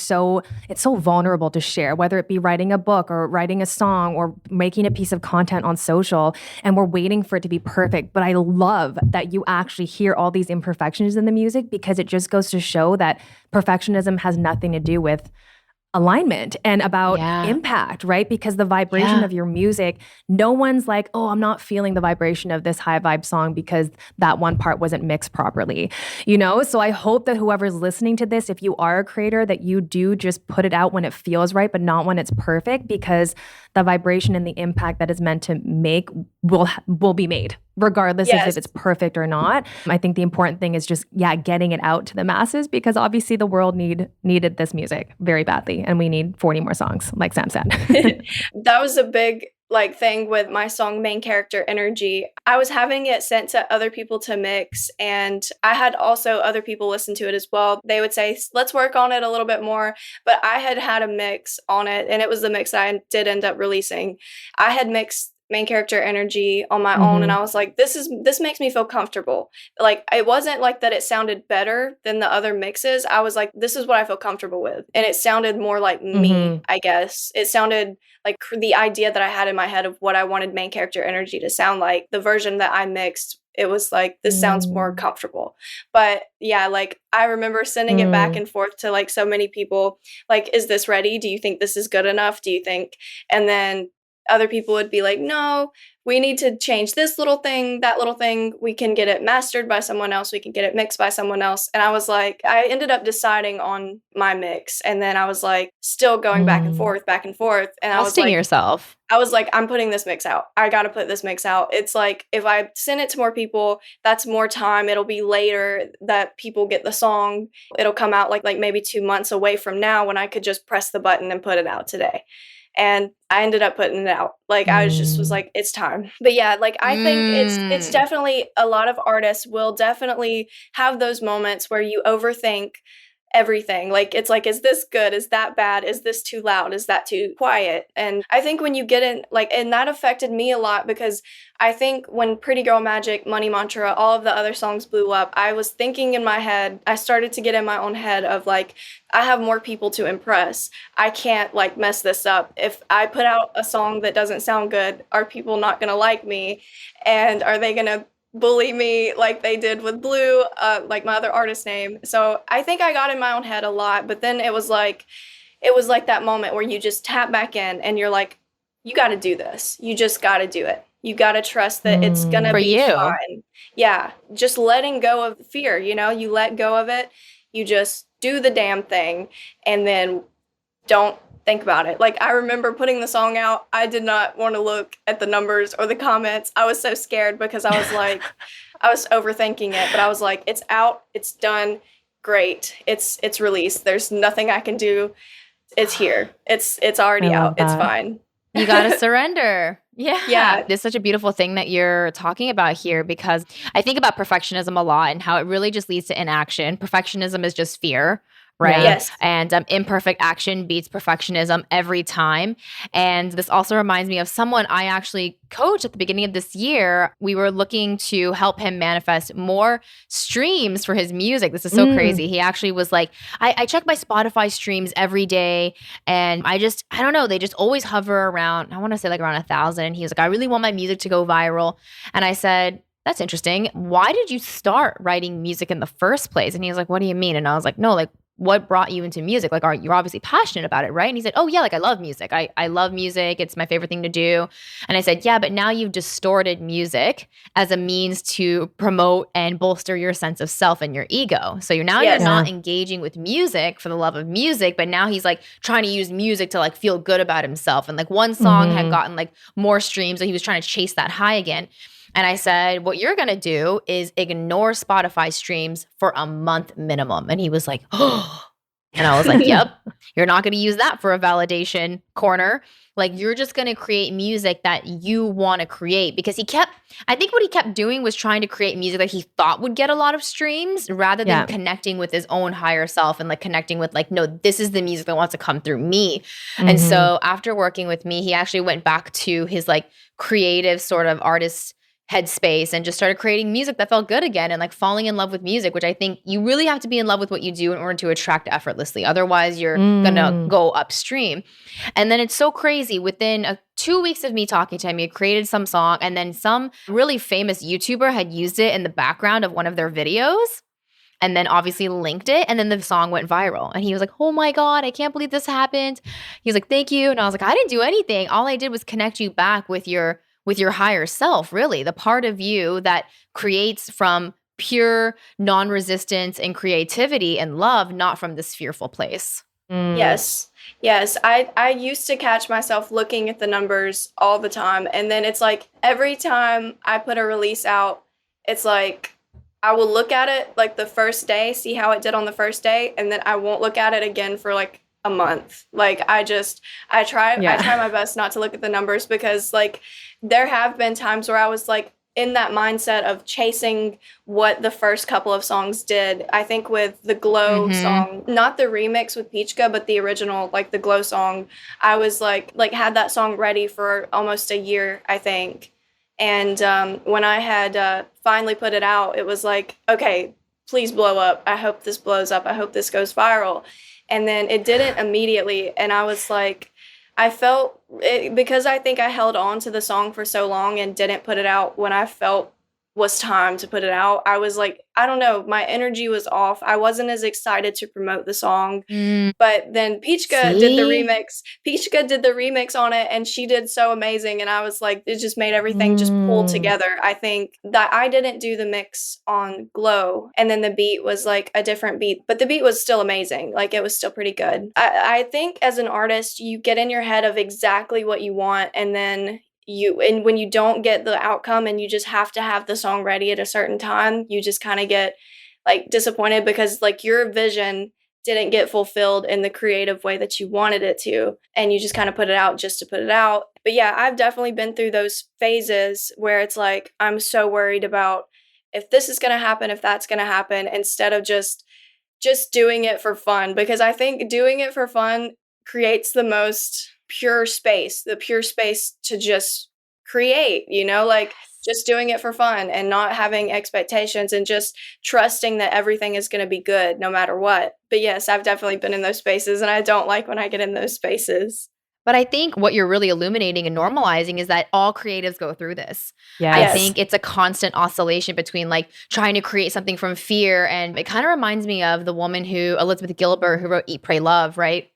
B: so vulnerable to share, whether it be writing a book or writing a song or making a piece of content on social, and we're waiting for it to be perfect. But I love that you actually hear all these imperfections in the music, because it just goes to show that perfectionism has nothing to do with alignment and about impact, right? Because the vibration of your music, no one's like, oh, I'm not feeling the vibration of this high vibe song because that one part wasn't mixed properly, you know? So I hope that whoever's listening to this, if you are a creator, that you do just put it out when it feels right, but not when it's perfect, because the vibration and the impact that is meant to make will be made, regardless of if it's perfect or not. I think the important thing is just, getting it out to the masses, because obviously the world needed this music very badly, and we need 40 more songs, like Sam said.
E: That was a big thing with my song Main Character Energy. I was having it sent to other people to mix, and I had also other people listen to it as well. They would say, let's work on it a little bit more, but I had a mix on it, and it was the mix I did end up releasing. I had mixed Main Character Energy on my own, and I was like, this makes me feel comfortable. Like, it wasn't like that it sounded better than the other mixes. I was like, this is what I feel comfortable with, and it sounded more like me, I guess. It sounded like the idea that I had in my head of what I wanted Main Character Energy to sound like. The version that I mixed, it was like, this sounds more comfortable. But I remember sending it back and forth to so many people, like, is this ready? Do you think this is good enough? Do you think? And then other people would be like, no, we need to change this little thing, that little thing. We can get it mastered by someone else. We can get it mixed by someone else. And I was like, I ended up deciding on my mix. And then I was like, still going back and forth. And I was like,
C: yourself.
E: I was like, I'm putting this mix out. I got to put this mix out. It's like, if I send it to more people, that's more time. It'll be later that people get the song. It'll come out like maybe 2 months away from now, when I could just press the button and put it out today. And I ended up putting it out. I was like, it's time. But I think it's definitely, a lot of artists will definitely have those moments where you overthink everything. It's like, is this good? Is that bad? Is this too loud? Is that too quiet? And I think when you get in, and that affected me a lot, because I think when Pretty Girl Magic, Money Mantra, all of the other songs blew up, I was thinking in my head, I started to get in my own head of I have more people to impress. I can't mess this up. If I put out a song that doesn't sound good, are people not going to like me? And are they going to bully me like they did with Blue, my other artist name? So I think I got in my own head a lot, but then it was like that moment where you just tap back in and you're like, you got to do this. You just got to do it. You got to trust that it's going to be fine. Yeah. Just letting go of fear, you let go of it. You just do the damn thing, and then don't think about it. I remember putting the song out. I did not want to look at the numbers or the comments. I was so scared, because I was like, I was overthinking it, but I was like, it's out, it's done, great. It's released. There's nothing I can do. It's here. It's already out. It's fine.
C: You got to surrender. Yeah. It's such a beautiful thing that you're talking about here, because I think about perfectionism a lot and how it really just leads to inaction. Perfectionism is just fear, right?
E: Yes.
C: And imperfect action beats perfectionism every time. And this also reminds me of someone I actually coached at the beginning of this year. We were looking to help him manifest more streams for his music. This is so crazy. He actually was like, I check my Spotify streams every day, and I don't know, they just always hover around, I want to say around 1,000. And he was like, I really want my music to go viral. And I said, that's interesting. Why did you start writing music in the first place? And he was like, what do you mean? And I was like, no, what brought you into music? You're obviously passionate about it, right? And he said, oh yeah, I love music. I love music. It's my favorite thing to do. And I said, yeah, but now you've distorted music as a means to promote and bolster your sense of self and your ego. So you're not engaging with music for the love of music, but now he's trying to use music to feel good about himself. And one song had gotten more streams, so he was trying to chase that high again. And I said, what you're going to do is ignore Spotify streams for a month minimum. And he was like, oh. And I was like, yep, you're not going to use that for a validation corner. You're just going to create music that you want to create. Because I think what he kept doing was trying to create music that he thought would get a lot of streams, rather than connecting with his own higher self and connecting with no, this is the music that wants to come through me. And so after working with me, he actually went back to his creative sort of artist headspace and just started creating music that felt good again, and falling in love with music, which I think you really have to be in love with what you do in order to attract effortlessly. Otherwise, you're gonna go upstream. And then it's so crazy. Within 2 weeks of me talking to him, he had created some song, and then some really famous YouTuber had used it in the background of one of their videos. and then obviously linked it, and then the song went viral. And he was like, oh my God, I can't believe this happened. He was like, thank you. And I was like, I didn't do anything. All I did was connect you back with your higher self, really, the part of you that creates from pure non-resistance and creativity and love, not from this fearful place.
E: Yes. I used to catch myself looking at the numbers all the time. And then it's like every time I put a release out, it's like I will look at it like the first day, see how it did on the first day, and then I won't look at it again for like a month. Like I try my best not to look at the numbers, because like there have been times where I was like in that mindset of chasing what the first couple of songs did. I think with the Glow song, not the remix with Peachka, but the original, like the Glow song, I was like had that song ready for almost a year, I think. And when I had finally put it out, it was like, okay, please blow up. I hope this blows up. I hope this goes viral. And then it didn't immediately. And I was like, I felt it, because I think I held on to the song for so long and didn't put it out when I felt was time to put it out. I was like, I don't know, my energy was off. I wasn't as excited to promote the song. But then Peachka did the remix. Peachka did the remix on it, and she did so amazing. And I was like, it just made everything just pull together. I think that I didn't do the mix on Glow, and then the beat was like a different beat, but the beat was still amazing. Like it was still pretty good. I think as an artist, you get in your head of exactly what you want, and then when you don't get the outcome and you just have to have the song ready at a certain time, you just kind of get like disappointed because like your vision didn't get fulfilled in the creative way that you wanted it to, and you just kind of put it out just to put it out. But yeah, I've definitely been through those phases where it's like I'm so worried about if this is going to happen, if that's going to happen, instead of just doing it for fun, because I think doing it for fun creates the most pure space to just create, like just doing it for fun and not having expectations and just trusting that everything is going to be good no matter what. But yes, I've definitely been in those spaces, and I don't like when I get in those spaces.
C: But I think what you're really illuminating and normalizing is that all creatives go through this.
B: Yes.
C: I think it's a constant oscillation between like trying to create something from fear. And it kind of reminds me of the woman Elizabeth Gilbert, who wrote Eat, Pray, Love, right?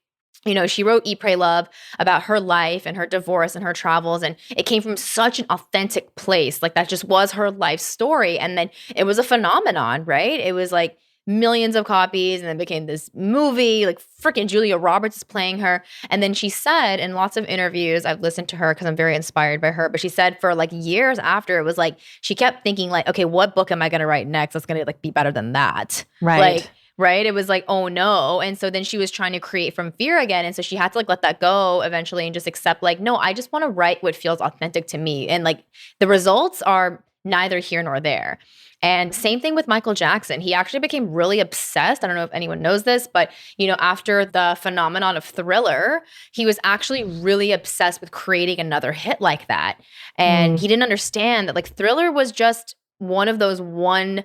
C: She wrote Eat, Pray, Love about her life and her divorce and her travels. And it came from such an authentic place. Like that just was her life story. And then it was a phenomenon, right? It was like millions of copies, and then became this movie, like freaking Julia Roberts is playing her. And then she said in lots of interviews, I've listened to her because I'm very inspired by her, but she said for like years after, it was like, she kept thinking like, okay, what book am I going to write next that's going to like be better than that?
B: Right.
C: Right? It was like, oh no. And so then she was trying to create from fear again. And so she had to like let that go eventually and just accept like, no, I just want to write what feels authentic to me. And like the results are neither here nor there. And same thing with Michael Jackson. He actually became really obsessed. I don't know if anyone knows this, but after the phenomenon of Thriller, he was actually really obsessed with creating another hit like that. And he didn't understand that like Thriller was just one of those one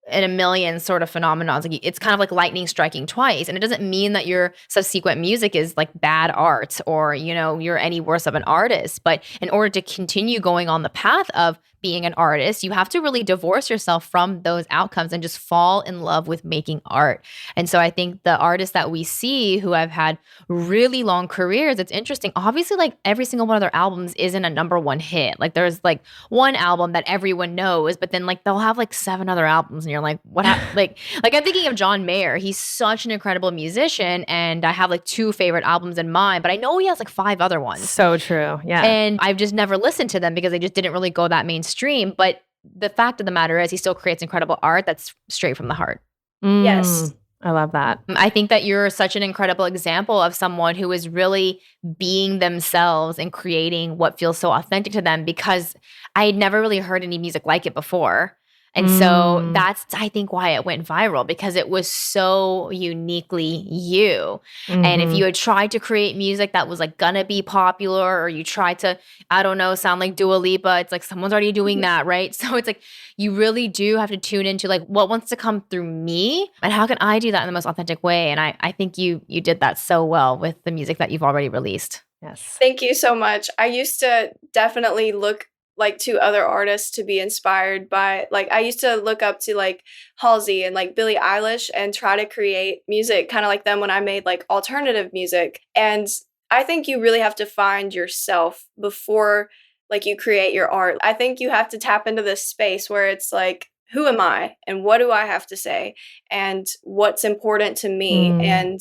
C: in a million sort of phenomenons. Like it's kind of like lightning striking twice. And it doesn't mean that your subsequent music is like bad art or, you're any worse of an artist. But in order to continue going on the path of being an artist, you have to really divorce yourself from those outcomes and just fall in love with making art. And so I think the artists that we see who have had really long careers, it's interesting. Obviously, like every single one of their albums isn't a number one hit. Like there's like one album that everyone knows, but then like they'll have like 7 other albums and you're like, what happened? like I'm thinking of John Mayer. He's such an incredible musician, and I have like 2 favorite albums in mind, but I know he has like 5 other ones.
B: So true. Yeah.
C: And I've just never listened to them because they just didn't really go that mainstream. But the fact of the matter is he still creates incredible art that's straight from the heart.
E: Yes.
B: I love that.
C: I think that you're such an incredible example of someone who is really being themselves and creating what feels so authentic to them, because I had never really heard any music like it before. And so that's, I think, why it went viral, because it was so uniquely you. And if you had tried to create music that was like gonna be popular, or you tried to, I don't know, sound like Dua Lipa, it's like someone's already doing that, right? So it's like you really do have to tune into like what wants to come through me and how can I do that in the most authentic way. And I think you did that so well with the music that you've already released.
B: Yes.
E: Thank you so much. I used to definitely look like to other artists to be inspired by. Like I used to look up to like Halsey and like Billie Eilish and try to create music kind of like them when I made like alternative music. And I think you really have to find yourself before like you create your art. I think you have to tap into this space where it's like, who am I and what do I have to say and what's important to me? And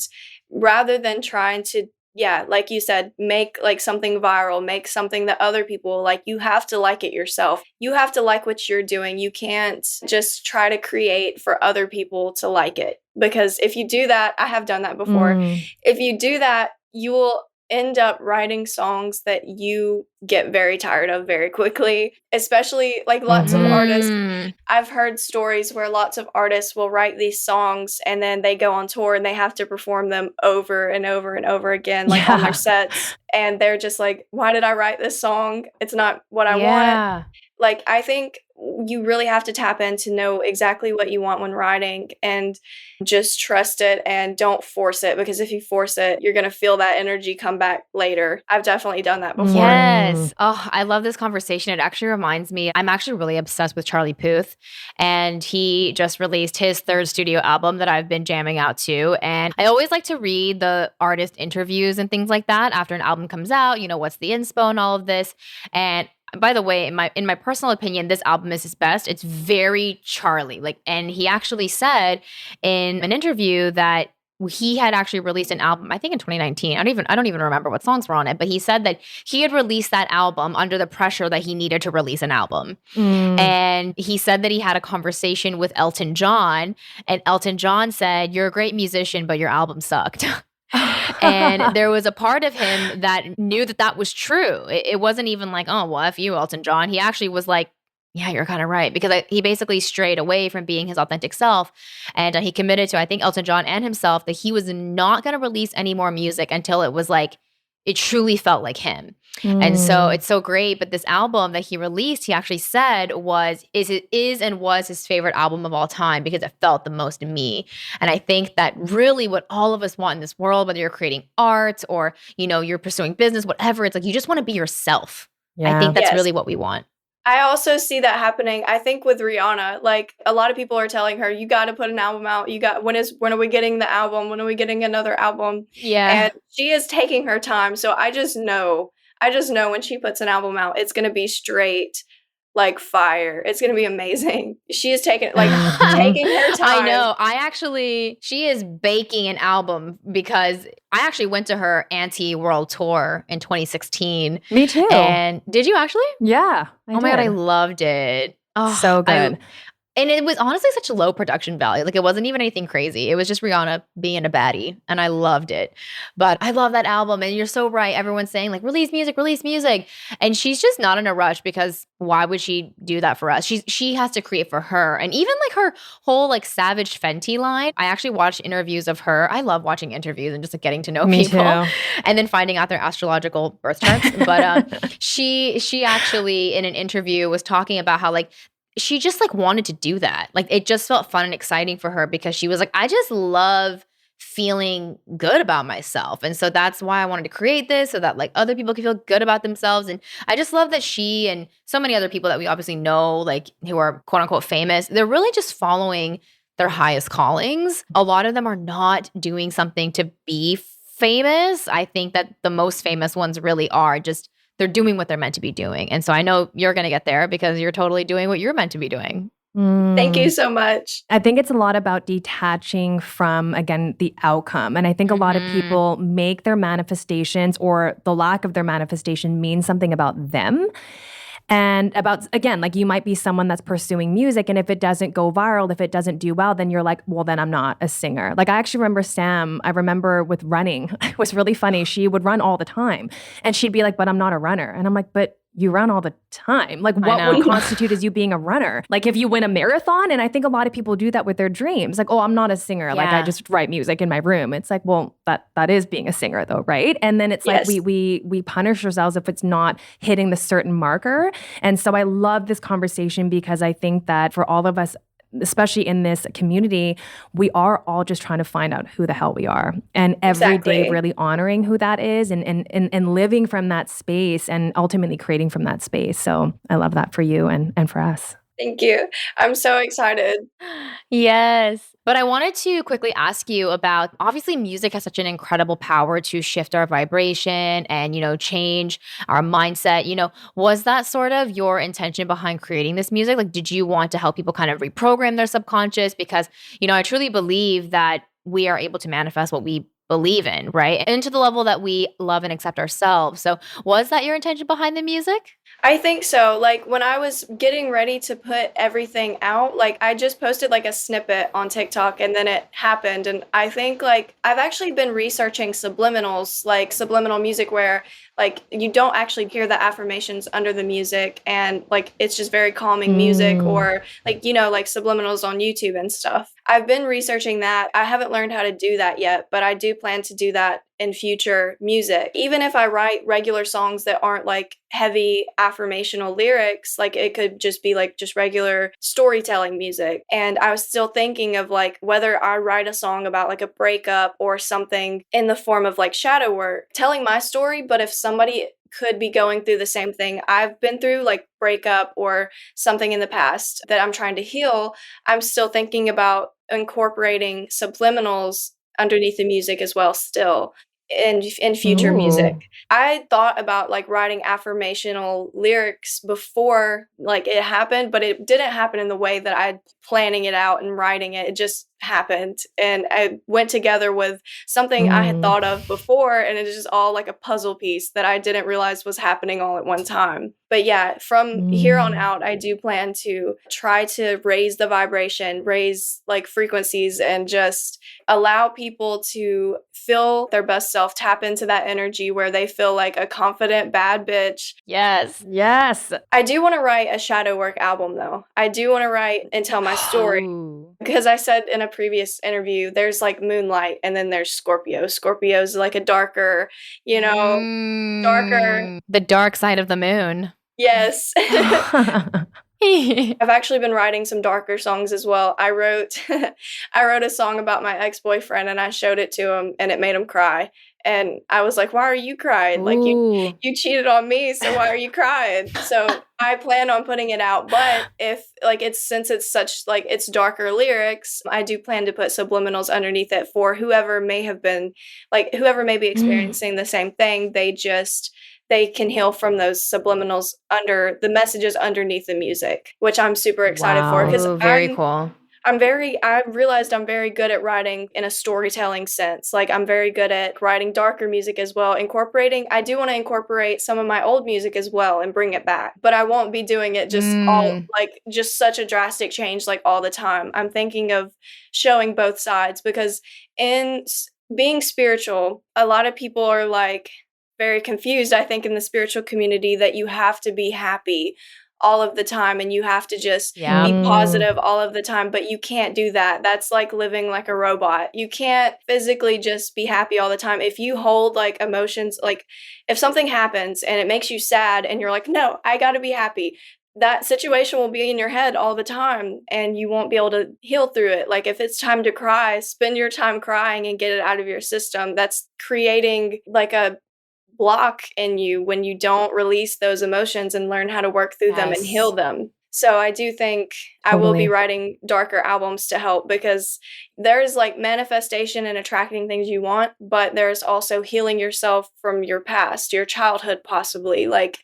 E: rather than trying to, like you said, make like something viral, make something that other people like, you have to like it yourself. You have to like what you're doing. You can't just try to create for other people to like it. Because if you do that, I have done that before. If you do that, you will end up writing songs that you get very tired of very quickly, especially like lots of artists. I've heard stories where lots of artists will write these songs and then they go on tour and they have to perform them over and over and over again, like on their sets. And they're just like, why did I write this song? It's not what I want. Like, I think you really have to tap in to know exactly what you want when writing and just trust it and don't force it, because if you force it, you're going to feel that energy come back later. I've definitely done that before.
C: Yes. Oh, I love this conversation. It actually reminds me, I'm actually really obsessed with Charlie Puth, and he just released his 3rd studio album that I've been jamming out to. And I always like to read the artist interviews and things like that after an album comes out, you know, what's the inspo and all of this. And by the way, in my personal opinion, this album is his best. It's very Charlie. Like, and he actually said in an interview that he had actually released an album, I think in 2019. I don't even remember what songs were on it, but he said that he had released that album under the pressure that he needed to release an album. And he said that he had a conversation with Elton John, and Elton John said, "You're a great musician, but your album sucked." And there was a part of him that knew that that was true. It wasn't even like, oh, well, F you, Elton John. He actually was like, yeah, you're kind of right. Because he basically strayed away from being his authentic self. And he committed to, I think, Elton John and himself that he was not going to release any more music until it was like, it truly felt like him. And so it's so great. But this album that he released, he actually said is and was his favorite album of all time because it felt the most to me. And I think that really what all of us want in this world, whether you're creating art or, you know, you're pursuing business, whatever, it's like you just want to be yourself. I think that's really what we want.
E: I also see that happening, I think, with Rihanna. Like, a lot of people are telling her, you got to put an album out. When are we getting the album? When are we getting another album? And she is taking her time. So I just know when she puts an album out, it's going to be straight like fire. It's going to be amazing. She is taking her time.
C: I know. She is baking an album because I actually went to her anti-world tour in 2016.
B: Me too.
C: And did you actually?
B: Yeah.
C: Oh my God, I loved it. Oh,
B: so good.
C: And it was honestly such a low production value. Like, it wasn't even anything crazy. It was just Rihanna being a baddie, and I loved it. But I love that album, and you're so right. Everyone's saying, like, release music. And she's just not in a rush, because why would she do that for us? She has to create for her. And even, like, her whole, like, Savage Fenty line, I actually watched interviews of her. I love watching interviews and just, like, getting to know people. Too. And then finding out their astrological birth charts. But she actually, in an interview, was talking about how, like, she just like wanted to do that. Like, it just felt fun and exciting for her because she was like, I just love feeling good about myself. And so that's why I wanted to create this, so that like other people can feel good about themselves. And I just love that she and so many other people that we obviously know, like, who are quote unquote famous, they're really just following their highest callings. A lot of them are not doing something to be famous. I think that the most famous ones really are just, they're doing what they're meant to be doing. And so I know you're going to get there because you're totally doing what you're meant to be doing.
E: Thank you so much.
B: I think it's a lot about detaching from, again, the outcome. And I think a lot of people make their manifestations, or the lack of their manifestation, mean something about them. And about, again, like, you might be someone that's pursuing music, and if it doesn't go viral, if it doesn't do well, then you're like, well, then I'm not a singer. Like, I actually remember Sam, with running, it was really funny. She would run all the time, and she'd be like, but I'm not a runner. And I'm like, but you run all the time. Like, what would constitute as you being a runner? Like, if you win a marathon, and I think a lot of people do that with their dreams. Like, oh, I'm not a singer. Like, I just write music in my room. It's like, well, that is being a singer though, right? And then it's like we punish ourselves if it's not hitting the certain marker. And so I love this conversation because I think that for all of us, especially in this community, we are all just trying to find out who the hell we are. And every day really honoring who that is and living from that space and ultimately creating from that space. So I love that for you and for us.
E: Thank you. I'm so excited.
C: Yes. But I wanted to quickly ask you about, obviously music has such an incredible power to shift our vibration and, change our mindset. Was that sort of your intention behind creating this music? Like, did you want to help people kind of reprogram their subconscious? Because, I truly believe that we are able to manifest what we believe in, right? And to the level that we love and accept ourselves. So was that your intention behind the music?
E: I think so. Like when I was getting ready to put everything out, like I just posted like a snippet on TikTok and then it happened. And I think like I've actually been researching subliminals, like subliminal music where like you don't actually hear the affirmations under the music and like it's just very calming music or like, like subliminals on YouTube and stuff. I've been researching that. I haven't learned how to do that yet, but I do plan to do that in future music. Even if I write regular songs that aren't like heavy affirmational lyrics, like it could just be like just regular storytelling music. And I was still thinking of like whether I write a song about like a breakup or something in the form of like shadow work, telling my story, but if somebody could be going through the same thing I've been through, like breakup or something in the past that I'm trying to heal, I'm still thinking about incorporating subliminals underneath the music as well still in future music. I thought about like writing affirmational lyrics before like it happened, but it didn't happen in the way that I planning it out and writing it. It just happened and I went together with something I had thought of before and it's just all like a puzzle piece that I didn't realize was happening all at one time. But yeah, from here on out, I do plan to try to raise the vibration, raise like frequencies and just allow people to feel their best self, tap into that energy where they feel like a confident bad bitch.
C: Yes.
E: I do want to write a shadow work album though. I do want to write and tell my story. Because I said in a previous interview, there's like Moonlight and then there's Scorpio. Scorpio's like a darker, darker.
C: The dark side of the moon.
E: Yes. I've actually been writing some darker songs as well. I wrote a song about my ex-boyfriend and I showed it to him and it made him cry. And I was like, why are you crying? Like you cheated on me, so why are you crying? So I plan on putting it out. But if like since it's such like it's darker lyrics, I do plan to put subliminals underneath it for whoever may be experiencing the same thing. They can heal from those subliminals under the messages underneath the music, which I'm super excited for because
C: very cool.
E: I realized I'm very good at writing in a storytelling sense. Like I'm very good at writing darker music as well. I do want to incorporate some of my old music as well and bring it back, but I won't be doing it just such a drastic change like all the time. I'm thinking of showing both sides because in being spiritual, a lot of people are like very confused, I think, in the spiritual community that you have to be happy all of the time and you have to just be positive all of the time, but you can't do that. That's like living like a robot. You can't physically just be happy all the time. If you hold like emotions, like if something happens and it makes you sad and you're like, no, I got to be happy, that situation will be in your head all the time and you won't be able to heal through it. Like if it's time to cry, spend your time crying and get it out of your system. That's creating like a block in you when you don't release those emotions and learn how to work through them and heal them. So I do think I will be writing darker albums to help because there's like manifestation and attracting things you want, but there's also healing yourself from your past, your childhood possibly, like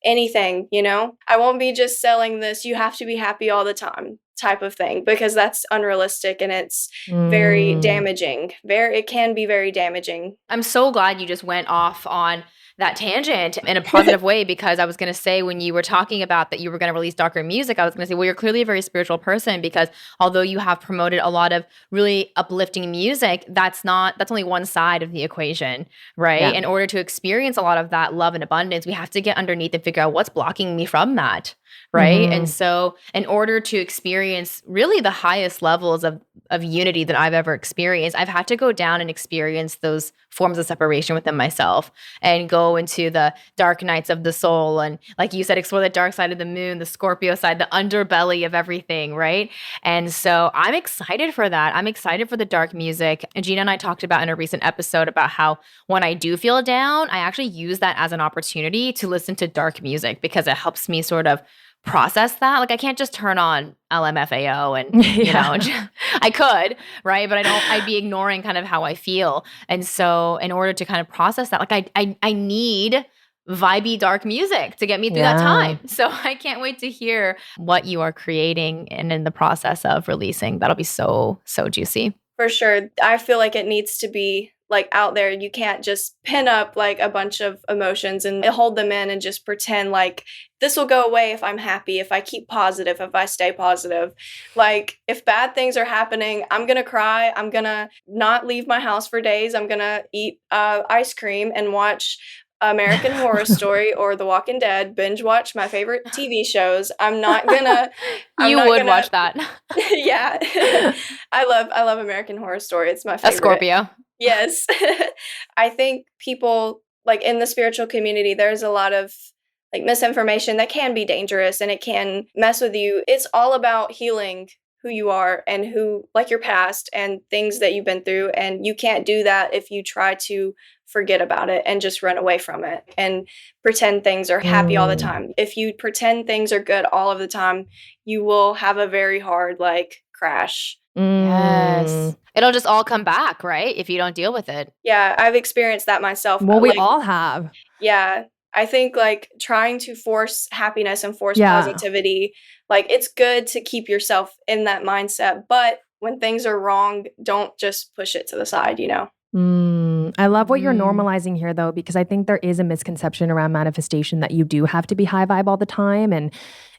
E: anything, I won't be just selling this, you have to be happy all the time type of thing because that's unrealistic and it's very damaging. It can be very damaging.
C: I'm so glad you just went off on that tangent in a positive way because I was going to say when you were talking about that you were going to release darker music, I was going to say, well, you're clearly a very spiritual person because although you have promoted a lot of really uplifting music, that's only one side of the equation, right? Yeah. In order to experience a lot of that love and abundance, we have to get underneath and figure out what's blocking me from that. right?
B: Mhm.
C: And so in order to experience really the highest levels of unity that I've ever experienced, I've had to go down and experience those forms of separation within myself and go into the dark nights of the soul. And like you said, explore the dark side of the moon, the Scorpio side, the underbelly of everything, right? And so I'm excited for that. I'm excited for the dark music. And Gina and I talked about in a recent episode about how when I do feel down, I actually use that as an opportunity to listen to dark music because it helps me sort of process that. Like I can't just turn on LMFAO and, you know, I could, right? But I'd be ignoring kind of how I feel. And so in order to kind of process that, like I need vibey dark music to get me through that time. So I can't wait to hear what you are creating and in the process of releasing. That'll be so juicy.
E: For sure. I feel like it needs to be like out there. You can't just pin up like a bunch of emotions and hold them in and just pretend like this will go away if I'm happy, if I keep positive, if I stay positive. Like if bad things are happening, I'm going to cry. I'm going to not leave my house for days. I'm going to eat ice cream and watch American Horror Story or The Walking Dead, binge watch my favorite TV shows. I'm not gonna
C: watch that.
E: Yeah. I love American Horror Story. It's my favorite.
C: A Scorpio.
E: Yes. I think people like in the spiritual community, there's a lot of like misinformation that can be dangerous and it can mess with you. It's all about healing who you are and who like your past and things that you've been through. And you can't do that if you try to forget about it and just run away from it and pretend things are happy all the time. If you pretend things are good all of the time, you will have a very hard like crash.
C: Yes. It'll just all come back, right? If you don't deal with it.
E: Yeah, I've experienced that myself.
B: Well, we all have.
E: Yeah. I think like trying to force happiness and force positivity, like it's good to keep yourself in that mindset. But when things are wrong, don't just push it to the side, you know?
B: I love what you're normalizing here, though, because I think there is a misconception around manifestation that you do have to be high vibe all the time. And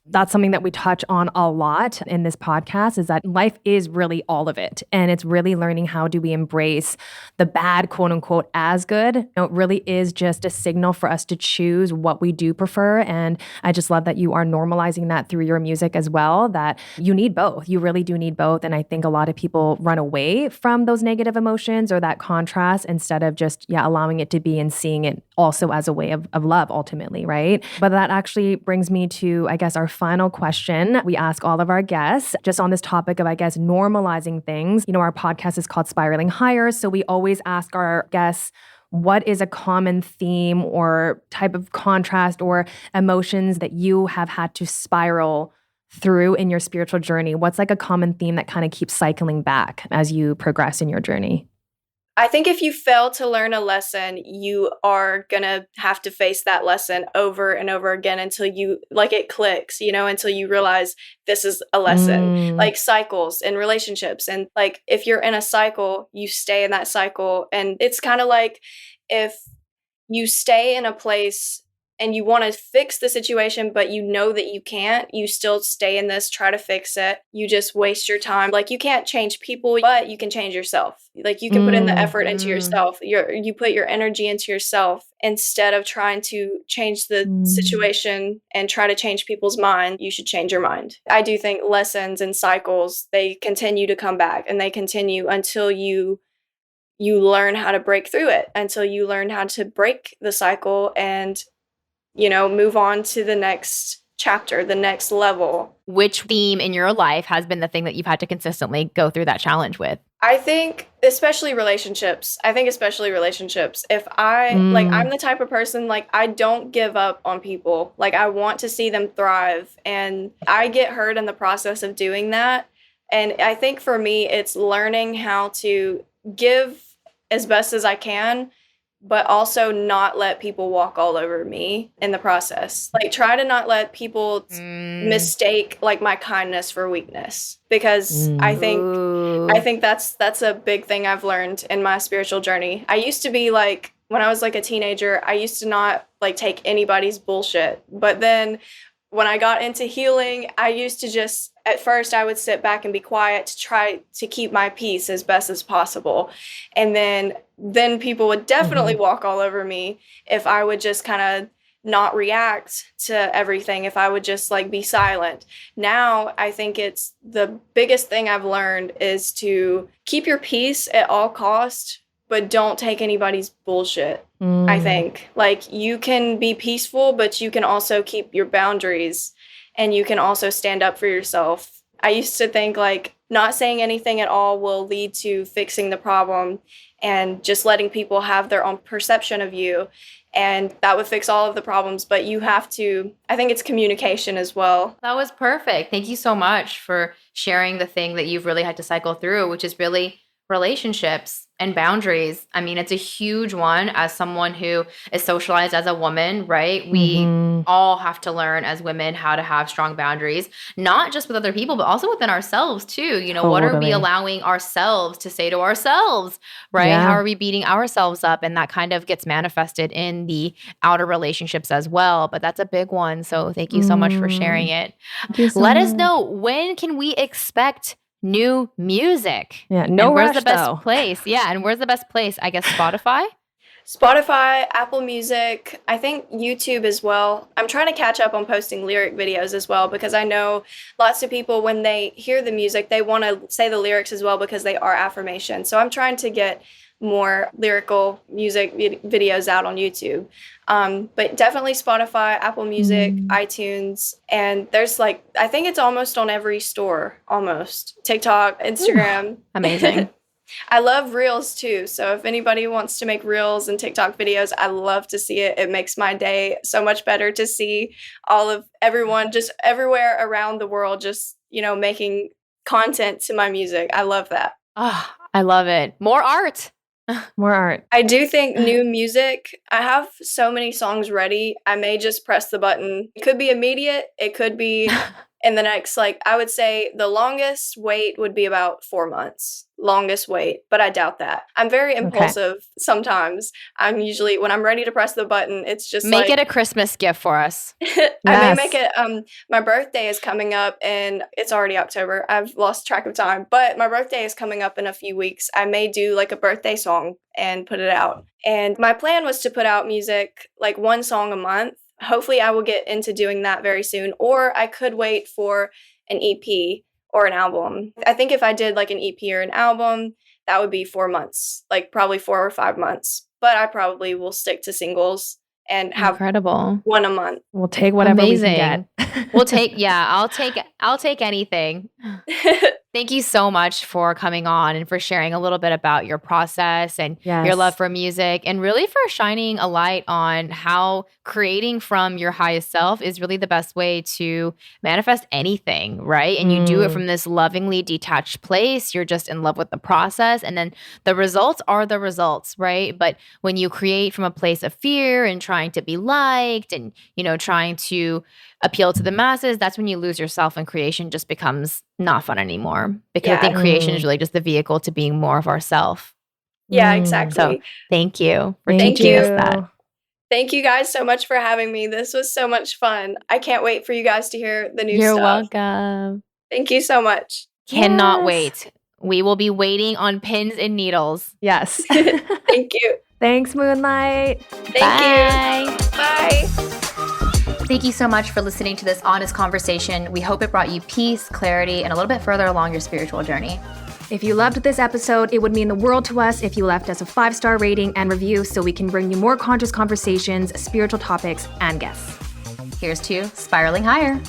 B: that's something that we touch on a lot in this podcast is that life is really all of it. And it's really learning how do we embrace the bad, quote unquote, as good. You know, it really is just a signal for us to choose what we do prefer. And I just love that you are normalizing that through your music as well, that you need both. You really do need both. And I think a lot of people run away from those negative emotions or that contrast instead of just, allowing it to be and seeing it also as a way of love ultimately, right? But that actually brings me to, I guess, our final question. We ask all of our guests just on this topic of, I guess, normalizing things. You know, our podcast is called Spiraling Higher. So we always ask our guests, what is a common theme or type of contrast or emotions that you have had to spiral through in your spiritual journey? What's like a common theme that kind of keeps cycling back as you progress in your journey?
E: I think if you fail to learn a lesson, you are going to have to face that lesson over and over again until you, like it clicks, you know, until you realize this is a lesson. Like cycles in relationships. And like if you're in a cycle, you stay in that cycle. And it's kind of like if you stay in a place and you want to fix the situation, but you know that you can't, you still stay in this, try to fix it. You just waste your time. Like you can't change people, but you can change yourself. Like you can put in the effort into yourself. You put your energy into yourself instead of trying to change the situation and try to change people's mind. You should change your mind. I do think lessons and cycles, they continue to come back and they continue until you learn how to break through it, until you learn how to break the cycle and move on to the next chapter, the next level.
C: Which theme in your life has been the thing that you've had to consistently go through that challenge with?
E: I think especially relationships. If I'm the type of person, like I don't give up on people. Like I want to see them thrive and I get hurt in the process of doing that. And I think for me, it's learning how to give as best as I can, but also not let people walk all over me in the process. Like try to not let people mistake like my kindness for weakness, because I think that's a big thing I've learned in my spiritual journey. I used to be like, when I was like a teenager, I used to not like take anybody's bullshit. But then when I got into healing, I used to just, at first I would sit back and be quiet to try to keep my peace as best as possible. And then people would definitely walk all over me if I would just kind of not react to everything, if I would just like be silent. Now, I think it's the biggest thing I've learned is to keep your peace at all costs, but don't take anybody's bullshit. I think like you can be peaceful, but you can also keep your boundaries and you can also stand up for yourself. I used to think like not saying anything at all will lead to fixing the problem and just letting people have their own perception of you. And that would fix all of the problems. But you have to, I think it's communication as well.
C: That was perfect. Thank you so much for sharing the thing that you've really had to cycle through, which is really relationships and boundaries. I mean, it's a huge one as someone who is socialized as a woman, right? We all have to learn as women how to have strong boundaries, not just with other people, but also within ourselves too. You know, what are we allowing ourselves to say to ourselves, right?
B: Yeah.
C: How are we beating ourselves up? And that kind of gets manifested in the outer relationships as well. But that's a big one. So thank you so much for sharing it. Let us know, when can we expect new music?
B: Yeah, no
C: and where's
B: rush,
C: the best
B: though.
C: place? Yeah, and where's the best place? I guess Spotify?
E: Spotify, Apple Music, I think YouTube as well. I'm trying to catch up on posting lyric videos as well because I know lots of people, when they hear the music, they want to say the lyrics as well because they are affirmations. So I'm trying to get more lyrical music videos out on YouTube. But definitely Spotify, Apple Music, iTunes, and there's like, I think it's almost on every store, almost. TikTok, Instagram.
C: Amazing.
E: I love Reels too. So if anybody wants to make Reels and TikTok videos, I love to see it. It makes my day so much better to see all of everyone just everywhere around the world, just, you know, making content to my music. I love that.
C: Oh, I love it. More art.
B: More art.
E: I do think new music, I have so many songs ready. I may just press the button. It could be immediate. It could be in the next, like, I would say the longest wait would be about 4 months. Longest wait, but I doubt that. I'm very impulsive sometimes. I'm usually, when I'm ready to press the button, it's just
C: Make it a Christmas gift for us.
E: I may make it, my birthday is coming up and it's already October. I've lost track of time, but my birthday is coming up in a few weeks. I may do like a birthday song and put it out. And my plan was to put out music, like one song a month. Hopefully I will get into doing that very soon, or I could wait for an EP or an album. I think if I did like an EP or an album, that would be 4 months, like probably 4 or 5 months. But I probably will stick to singles and have
C: Incredible.
E: one a month.
B: We'll take whatever we can get.
C: We'll take, I'll take anything. Thank you so much for coming on and for sharing a little bit about your process and your love for music, and really for shining a light on how creating from your highest self is really the best way to manifest anything, right? And you do it from this lovingly detached place. You're just in love with the process, and then the results are the results, right? But when you create from a place of fear and trying to be liked and, you know, trying to appeal to the masses, that's when you lose yourself and creation just becomes not fun anymore. Because I think creation is really just the vehicle to being more of ourself.
E: Yeah, exactly.
C: So thank you for
B: Thank
C: teaching
B: you.
C: us that.
E: Thank you guys so much for having me. This was so much fun. I can't wait for you guys to hear the new
C: You're
E: stuff.
C: welcome.
E: Thank you so much.
C: Cannot wait. We will be waiting on pins and needles.
B: Yes.
E: Thank you.
B: Thanks, Moonlight.
E: Thank you. Bye.
A: Thank you so much for listening to this honest conversation. We hope it brought you peace, clarity, and a little bit further along your spiritual journey.
B: If you loved this episode, it would mean the world to us if you left us a 5-star rating and review so we can bring you more conscious conversations, spiritual topics, and guests.
A: Here's to spiraling higher.